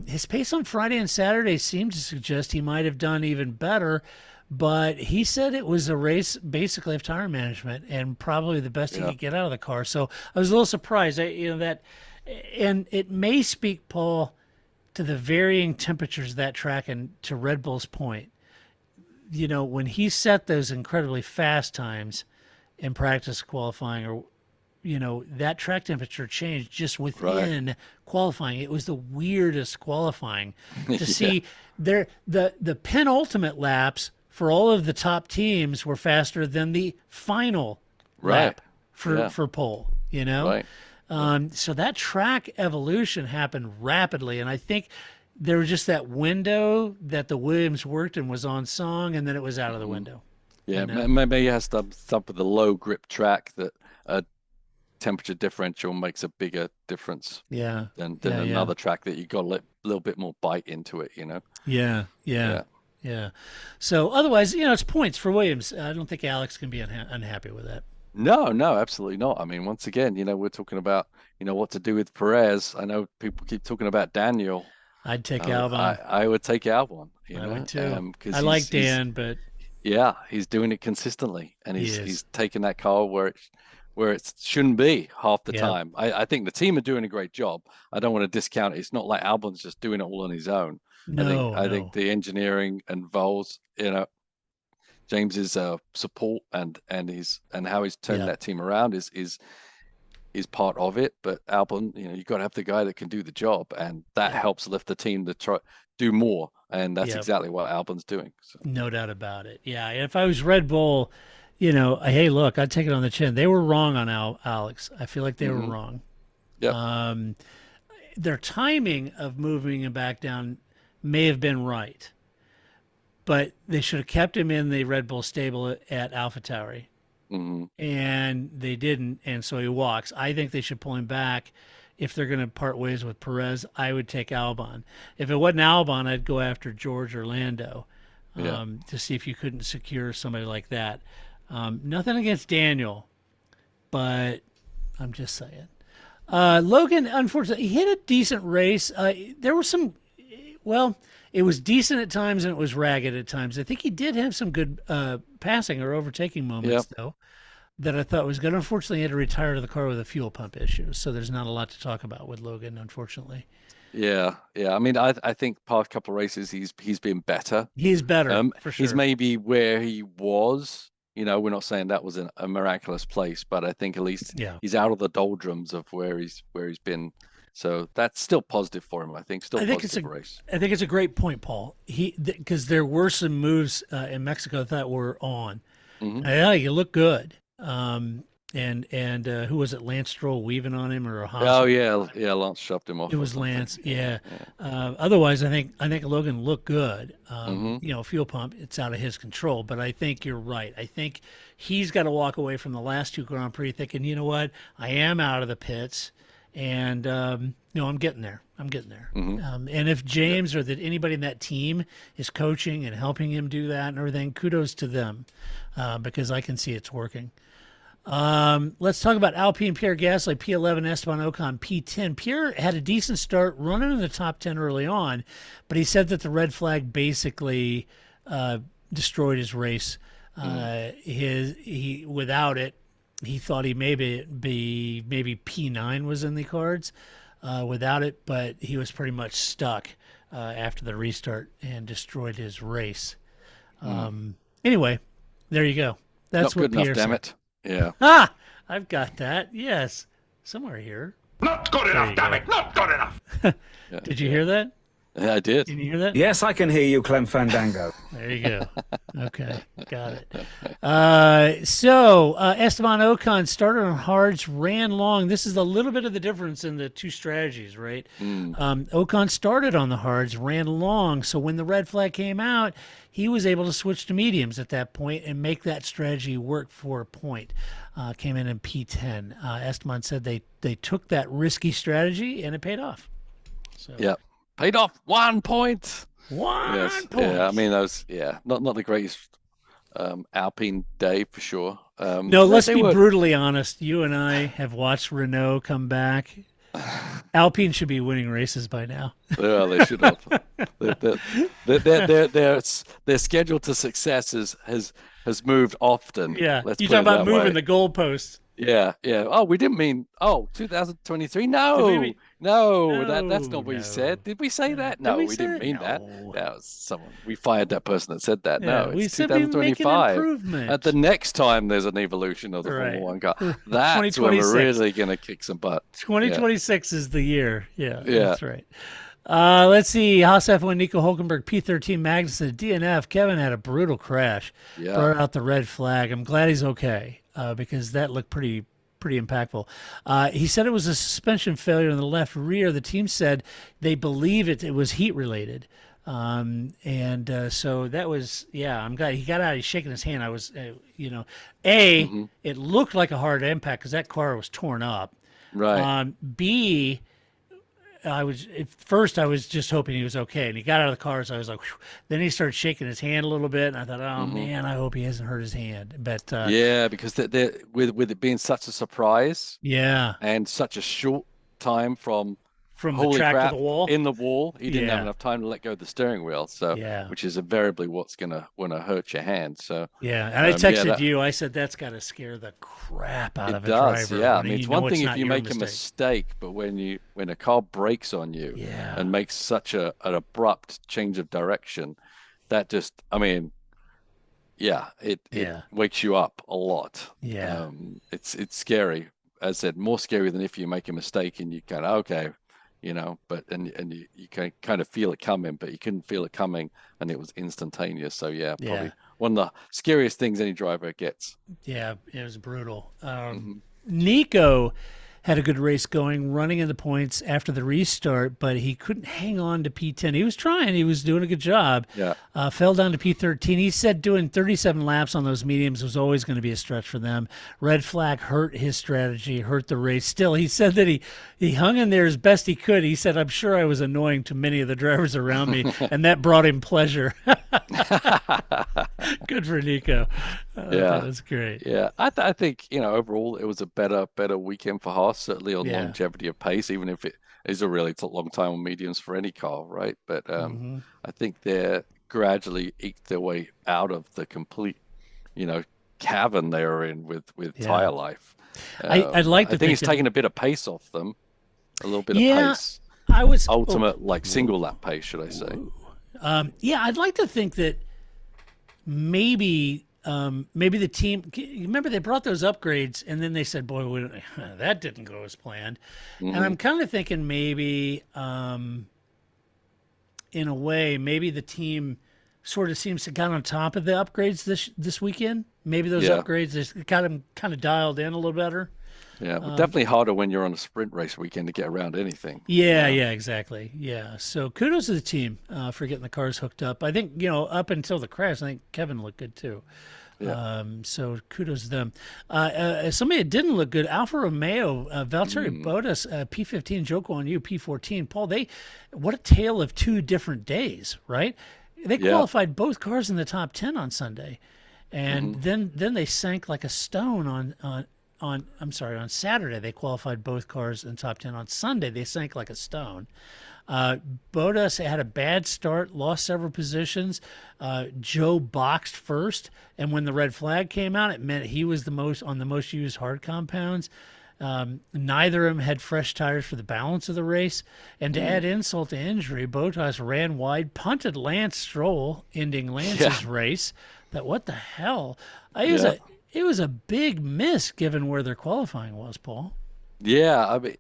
His pace on Friday and Saturday seemed to suggest he might have done even better, but he said it was a race basically of tire management and probably the best he could get out of the car. So I was a little surprised, and it may speak, Paul, to the varying temperatures of that track and to Red Bull's point. When he set those incredibly fast times in practice qualifying, or that track temperature changed just within qualifying. It was the weirdest qualifying to see there. The penultimate laps for all of the top teams were faster than the final lap for pole. So that track evolution happened rapidly, and I think there was just that window that the Williams worked and was on song, and then it was out of the window.
Yeah,
You know?
maybe it has stuff with the low grip track that a temperature differential makes a bigger difference
Yeah.
than
Yeah, yeah.
another track that you got a little bit more bite into it, you know?
Yeah, yeah,
Yeah.
yeah. So otherwise, it's points for Williams. I don't think Alex can be unhappy with that.
No, absolutely not. I mean, once again, we're talking about, what to do with Perez. I know people keep talking about Daniel.
I'd take Albon.
I would take Albon,
I would too.
'cause
I like Dan, but
he's doing it consistently, and
He is.
he's taking that car where it shouldn't be half the
Yeah.
time. I think the team are doing a great job. I don't want to discount it. It's not like Albon's just doing it all on his own.
no,
I think the engineering involves, James's support and how he's turning
Yeah.
that team around is part of it. But Albon, you got to have the guy that can do the job, and that helps lift the team to try do more. And that's
Yep.
exactly what Albon's doing. So.
No doubt about it. Yeah, if I was Red Bull, hey, look, I'd take it on the chin. They were wrong on Alex. I feel like they were wrong.
Yep.
Their timing of moving him back down may have been right, but they should have kept him in the Red Bull stable at AlphaTauri, and they didn't, and so he walks. I think they should pull him back. If they're going to part ways with Perez, I would take Albon. If it wasn't Albon, I'd go after George or Lando to see if you couldn't secure somebody like that. Nothing against Daniel, but I'm just saying. Logan, unfortunately, he hit a decent race. There was some, it was decent at times and it was ragged at times. I think he did have some good passing or overtaking moments, though, that I thought was good. Unfortunately, he had to retire to the car with a fuel pump issue, so there's not a lot to talk about with Logan, unfortunately.
Yeah. I mean, I think past couple of races he's been better.
He's better, for sure.
He's maybe where he was. We're not saying that was a miraculous place, but I think at least he's out of the doldrums of where he's been. So that's still positive for him. I think positive race.
I think it's a great point, Paul. Because there were some moves in Mexico that were on. Yeah, you look good. And who was it? Lance Stroll weaving on him or a Haas?
Oh yeah, Lance shoved him off.
It was Lance. Yeah. Otherwise, I think Logan looked good. Fuel pump, it's out of his control. But I think you're right. I think he's got to walk away from the last two Grand Prix thinking, you know what, I am out of the pits, and I'm getting there. And if James or that anybody in that team is coaching and helping him do that and everything, kudos to them, because I can see it's working. Let's talk about Alpine. Pierre Gasly, P11, Esteban Ocon, P10. Pierre had a decent start, running in the top 10 early on, but he said that the red flag basically destroyed his race. He without it, he thought he maybe P9 was in the cards without it, but he was pretty much stuck after the restart and destroyed his race. Anyway, there you go. That's
not
what
good enough,
Pierre
damn
said.
it. Yeah.
I've got that. Yes, somewhere here.
Not good enough, damn it! Not good enough!
Did you hear that?
Yeah, I did.
Did you hear that?
Yes, I can hear you, Clem Fandango.
There you go. Okay, got it. So Esteban Ocon started on hards, ran long. This is a little bit of the difference in the two strategies, right? Ocon started on the hards, ran long. So when the red flag came out, he was able to switch to mediums at that point and make that strategy work for a point. Came in P10. Esteban said they took that risky strategy and it paid off. So.
Yeah. Paid off 1 point.
One point.
Yeah, I mean, that was, not the greatest Alpine day for sure.
No, let's be brutally honest. You and I have watched Renault come back. Alpine should be winning races by now.
Yeah, they should have. Their schedule to success has moved often.
Yeah,
Let's
you
put
talk
it
about
that
moving
way.
the goalposts.
Yeah. Oh, we didn't mean 2023. No, that's not what you said. Did we say that? No, we didn't mean that. That was someone. We fired that person that said that.
Yeah,
no,
we
it's
said we make an
2025.
improvement.
At the next time there's an evolution of the Formula One car, that's when
2026.
we're really gonna kick some butt.
2026 is the year. Yeah,
Yeah.
That's right. Let's see. Haas F1, Nico Hulkenberg, P13, Magnussen, DNF. Kevin had a brutal crash.
Yeah.
Brought out the red flag. I'm glad he's okay because that looked pretty pretty impactful. He said it was a suspension failure in the left rear. The team said they believe it was heat related. So that was, I'm glad he got out. He's shaking his hand. I was, it looked like a hard impact because that car was torn up.
Right.
B, at first I was just hoping he was okay, and he got out of the car, so I was like, whew. Then he started shaking his hand a little bit, and I thought, oh man, I hope he hasn't hurt his hand. But
yeah, because with it being such a surprise,
yeah,
and such a short time from
the
holy
track
crap,
to the wall,
in the wall, he didn't have
Yeah.
enough time to let go of the steering wheel. So, which is invariably what's gonna hurt your hand. So,
and I texted you. I said that's got to scare the crap out of a driver.
Yeah, I mean,
it's
it's one thing if you make
a
mistake, but when a car brakes on you and makes such an abrupt change of direction, that just, I mean, it wakes you up a lot.
Yeah,
it's scary. As I said, more scary than if you make a mistake and you kind of but and you can kind of feel it coming, but you couldn't feel it coming, and it was instantaneous. So probably one of the scariest things any driver gets.
Yeah, it was brutal. Nico had a good race going, running in the points after the restart, but he couldn't hang on to P10. He was trying. He was doing a good job.
Yeah.
Fell down to P13. He said doing 37 laps on those mediums was always going to be a stretch for them. Red flag hurt his strategy, hurt the race. Still, he said that he hung in there as best he could. He said, I'm sure I was annoying to many of the drivers around me, and that brought him pleasure. Good for Nico. That was great.
Yeah, I think overall it was a better weekend for Haas, certainly on longevity of pace, even if it is a really long time on mediums for any car, right? But I think they're gradually eked their way out of the complete, cavern they were in with tire life.
I'd like to
I think it's taking a bit of pace off them, a little bit of pace.
I was
ultimate single lap pace, should I say?
I'd like to think that maybe the team. Remember, they brought those upgrades, and then they said, "Boy, that didn't go as planned." And I'm kind of thinking maybe, in a way, maybe the team sort of seems to got on top of the upgrades this weekend. Maybe those upgrades just got them kind of dialed in a little better.
Yeah, but definitely harder when you're on a sprint race weekend to get around anything.
Yeah, exactly. Yeah, so kudos to the team for getting the cars hooked up. I think, up until the crash, I think Kevin looked good too. Yeah. So kudos to them. Somebody that didn't look good, Alfa Romeo, Valtteri Bottas, P15, Joko on you, P14. Paul, what a tale of two different days, right? They qualified both cars in the top 10 on Sunday. And then they sank like a stone on Saturday. They qualified both cars in top 10. On Sunday, they sank like a stone. Bottas had a bad start, lost several positions. Joe boxed first, and when the red flag came out, it meant he was the most used hard compounds. Neither of them had fresh tires for the balance of the race. And to add insult to injury, Bottas ran wide, punted Lance Stroll, ending Lance's race. What the hell? It was a big miss given where their qualifying was, Paul.
Yeah, I mean,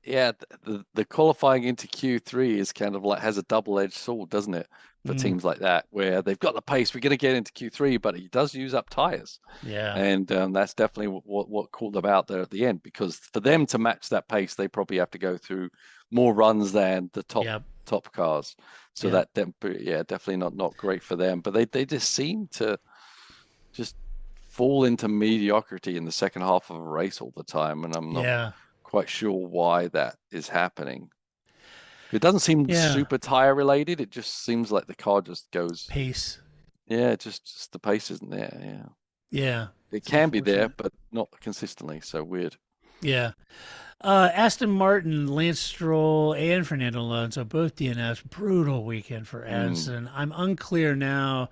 the qualifying into Q3 is kind of has a double-edged sword, doesn't it? For teams like that, where they've got the pace, we're going to get into Q3, but he does use up tires.
Yeah,
and that's definitely what caught them out there at the end, because for them to match that pace, they probably have to go through more runs than the top cars. So that definitely not great for them. But they just seem to just fall into mediocrity in the second half of a race all the time, and I'm not quite sure why that is happening. It doesn't seem super tire related. It just seems like the car just goes
pace.
Yeah, just the pace isn't there.
Yeah,
it can be there, but not consistently. So weird.
Yeah. Aston Martin, Lance Stroll, and Fernando Alonso both DNFs. Brutal weekend for Aston. I'm unclear now.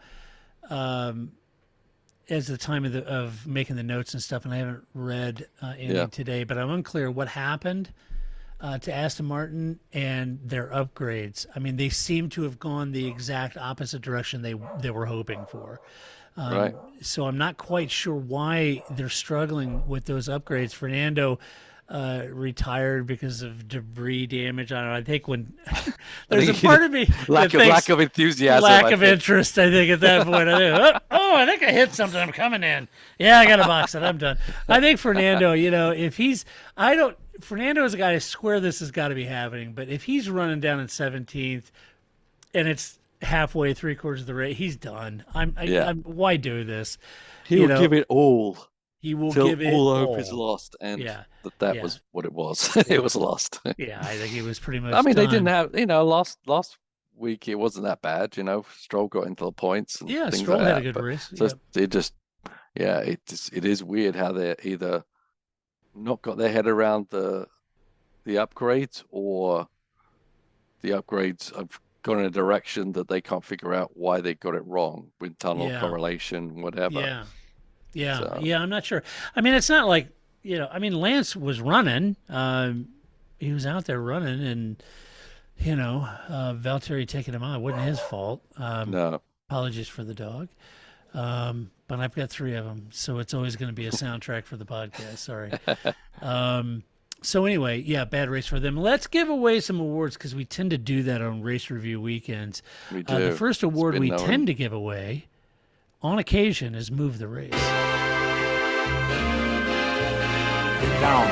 As the time of making the notes and stuff, and I haven't read anything today, but I'm unclear what happened to Aston Martin and their upgrades. I mean, they seem to have gone the exact opposite direction they were hoping for. So I'm not quite sure why they're struggling with those upgrades. Fernando retired because of debris damage. I don't know. I think when there's a part of me
lack of enthusiasm,
lack of interest. I think at that point, I think, I think I hit something. I'm coming in. Yeah, I got to box it. I'm done. I think Fernando, if he's, Fernando is a guy. I swear this has got to be happening. But if he's running down in 17th, and it's halfway, 3/4 of the race, he's done. Why do this?
He will give it all.
He will
till
give it
all
all.
hope is lost, and that was what it was. It was lost.
Yeah, I think he was pretty much.
I mean,
done.
they didn't have, last week it wasn't that bad. Stroll got into the points. And things
Stroll
like
had
that,
a good
but
race.
it is weird how they're either not got their head around the upgrades, or the upgrades have gone in a direction that they can't figure out why they got it wrong, wind tunnel correlation, whatever.
I'm not sure. I mean, it's not like, Lance was running. He was out there running, and, Valtteri taking him out. It wasn't his fault.
No.
Apologies for the dog. But I've got 3 of them, so it's always going to be a soundtrack for the podcast. Sorry. So anyway, bad race for them. Let's give away some awards, because we tend to do that on race review weekends.
We do.
The first award we tend to give away, on occasion, is Move the Race.
Get down.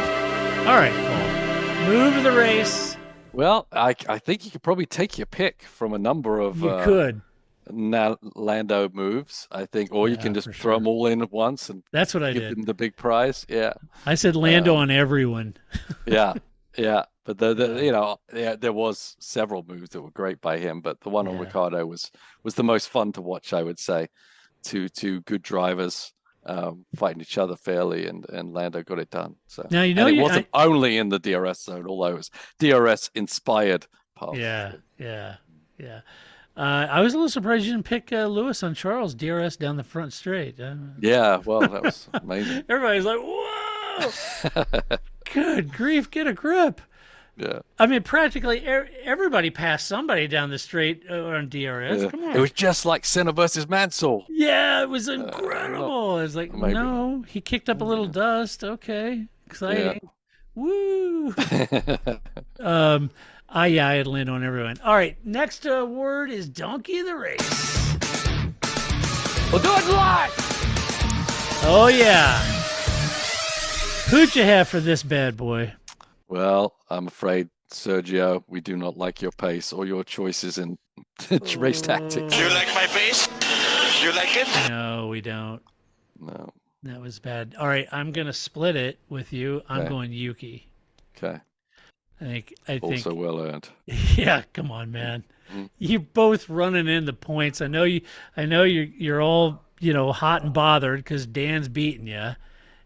All right, Paul. Move the Race.
Well, I think you could probably take your pick from a number of
You could.
Lando moves, I think, or you can just throw them all in at once and
that's what I
give
did.
them the big prize. Yeah,
I said Lando on everyone.
yeah. But there was several moves that were great by him, but the one on Ricciardo was the most fun to watch, I would say. Two good drivers fighting each other fairly, and Lando got it done. So
now
it wasn't only in the DRS zone, although it was DRS inspired part.
Yeah. I was a little surprised you didn't pick Lewis on Charles, DRS down the front straight.
Yeah, well, that was amazing.
Everybody's like, whoa! Good grief, get a grip.
Yeah.
I mean, practically everybody passed somebody down the straight on DRS.
Yeah.
Come on.
It was just like Senna versus Mansell.
Yeah, it was incredible. It was like, no, he kicked up a little dust. Okay, exciting. Yeah. Woo! I had Lando on everyone. All right, next word is Donkey of the Race.
We'll do it live!
Oh, yeah. Who'd you have for this bad boy?
Well, I'm afraid, Sergio, we do not like your pace or your choices in race tactics.
Do you like my pace? Do you like it?
No, we don't.
No.
That was bad. All right, I'm going to split it with you. I'm going Yuki.
Okay.
I think
also well earned.
Yeah, come on, man. You're both running in the points. I know you're all, hot and bothered because Dan's beating you,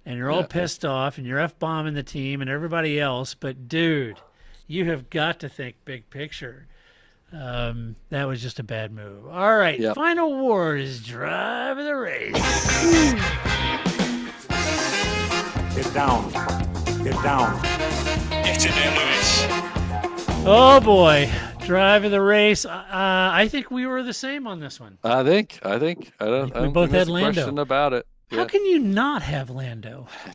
and you're all pissed off, and you're F-bombing the team and everybody else. But dude, you have got to think big picture. That was just a bad move. All right, final award is Drive of the Race.
Get down. Get down.
Oh boy, Drive of the Race. I think we were the same on this one.
I think. I
We both had Lando.
Question about it.
How can you not have Lando?
I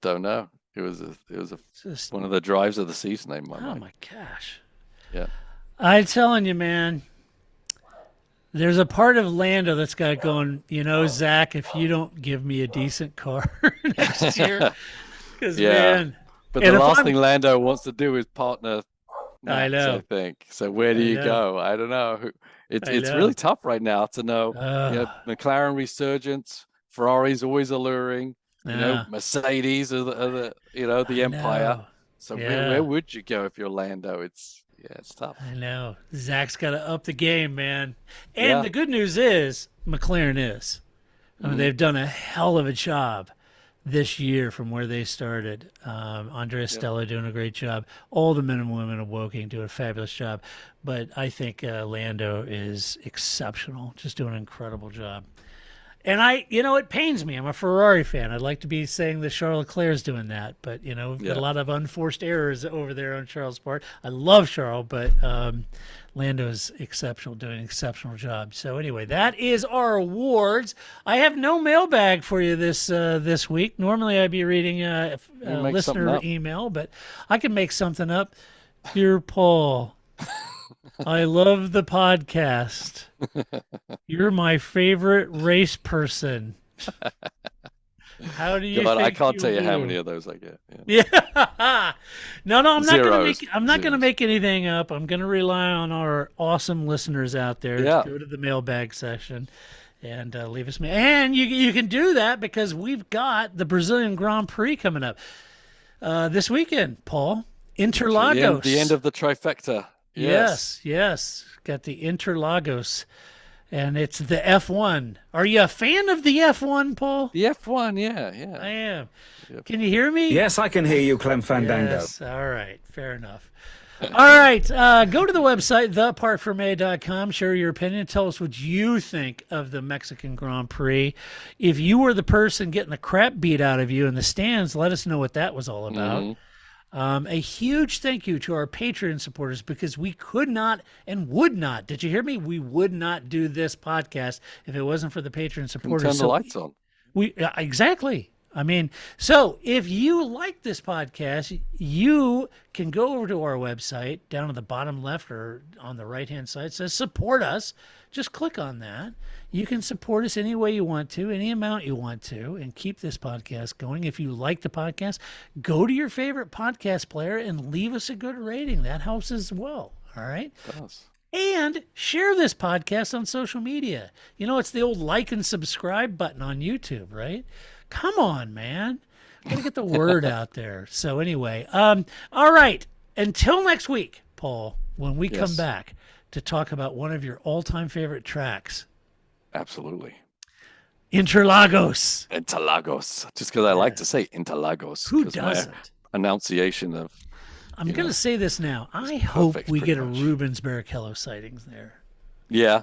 don't know. It was one of the drives of the season.
Oh my gosh.
Yeah.
I'm telling you, man. There's a part of Lando that's got going, Zach, if you don't give me a decent car next year. Because, man.
But the last thing Lando wants to do is partner Max,
I know.
I think. So where do you go? I don't know. It's really tough right now to know. McLaren resurgence, Ferrari's always alluring. Mercedes are the empire. So where would you go if you're Lando? It's tough.
I know. Zach's got to up the game, man. And the good news is McLaren is. I mean, they've done a hell of a job this year from where they started. Andrea Stella doing a great job. All the men and women of Woking do a fabulous job. But I think Lando is exceptional, just doing an incredible job. And it pains me. I'm a Ferrari fan. I'd like to be saying that Charles Leclerc's doing that, but we've got a lot of unforced errors over there on Charles' part. I love Charles, but Lando is exceptional, doing an exceptional job. So anyway, that is our awards. I have no mailbag for you this week. Normally I'd be reading a listener email, but I can make something up. Dear Paul, I love the podcast. You're my favorite race person. How do you think
I can't tell you how
do?
many of those I get.
Yeah. No, I'm not going to
Zeros.
make anything up. I'm going to rely on our awesome listeners out there to go to the mailbag session and leave us. And you can do that because we've got the Brazilian Grand Prix coming up this weekend, Paul. Interlagos.
The end of the trifecta.
Yes. Got the Interlagos. And it's the F1. Are you a fan of the F1, Paul?
The F1, yeah.
I am.
Yep.
Can you hear me?
Yes, I can hear you, Clem Fandango.
Yes. All right. Fair enough. All right. Go to the website, theparcferme.com. Share your opinion. Tell us what you think of the Mexican Grand Prix. If you were the person getting the crap beat out of you in the stands, let us know what that was all about.
Mm-hmm.
A huge thank you to our Patreon supporters because we could not and would not. Did you hear me? We would not do this podcast if it wasn't for the Patreon supporters.
Turn the lights on.
Exactly. I mean, so if you like this podcast, you can go over to our website down at the bottom left or on the right-hand side. It says support us. Just click on that. You can support us any way you want to, any amount you want to, and keep this podcast going. If you like the podcast, go to your favorite podcast player and leave us a good rating. That helps as well. All right?
It does.
And share this podcast on social media. It's the old like and subscribe button on YouTube, right? Come on, man. Got to get the word out there. So anyway, all right. Until next week, Paul, when we come back to talk about one of your all-time favorite tracks.
Absolutely.
Interlagos.
Just because I like to say Interlagos.
Who doesn't?
My pronunciation of...
I'm going to say this now. I hope we get a
much.
Rubens Barrichello sightings there.
Yeah.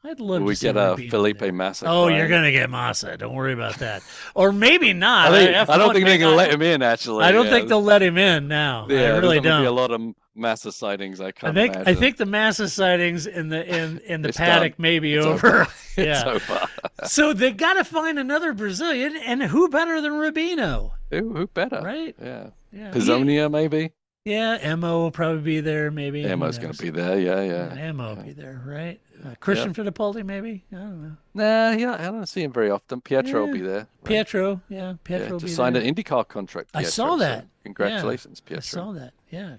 I'd love
we
to see
get a
Rubino
Felipe
there.
Massa.
Oh,
crying.
you're going to get Massa. Don't worry about that. Or maybe not.
I don't think they can let him in, actually.
I don't think they'll let him in now.
Yeah,
I really
there's gonna
don't.
be a lot of Massa sightings. I
think the Massa sightings in the paddock may be over.
It's over.
So they got to find another Brazilian, and who better than Rubino?
Who better?
Right?
Yeah.
Yeah.
Pizzonia, maybe?
Yeah, Emo will probably be there, maybe.
Emmo's going to be there, yeah.
Emo will be there, right? Christian Fittipaldi, maybe? I don't know.
Nah, yeah, I don't see him very often. Pietro will be there. Right?
Pietro will be there.
Just signed an IndyCar contract.
I
Pietro,
saw that.
So congratulations,
Pietro.
Pietro.
I saw that, yeah.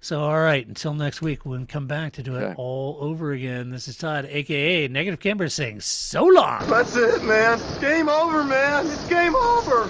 So, all right, until next week, we'll come back to do it all over again. This is Todd, a.k.a. Negative Camber, saying so long.
That's it, man. Game over, man. It's game over.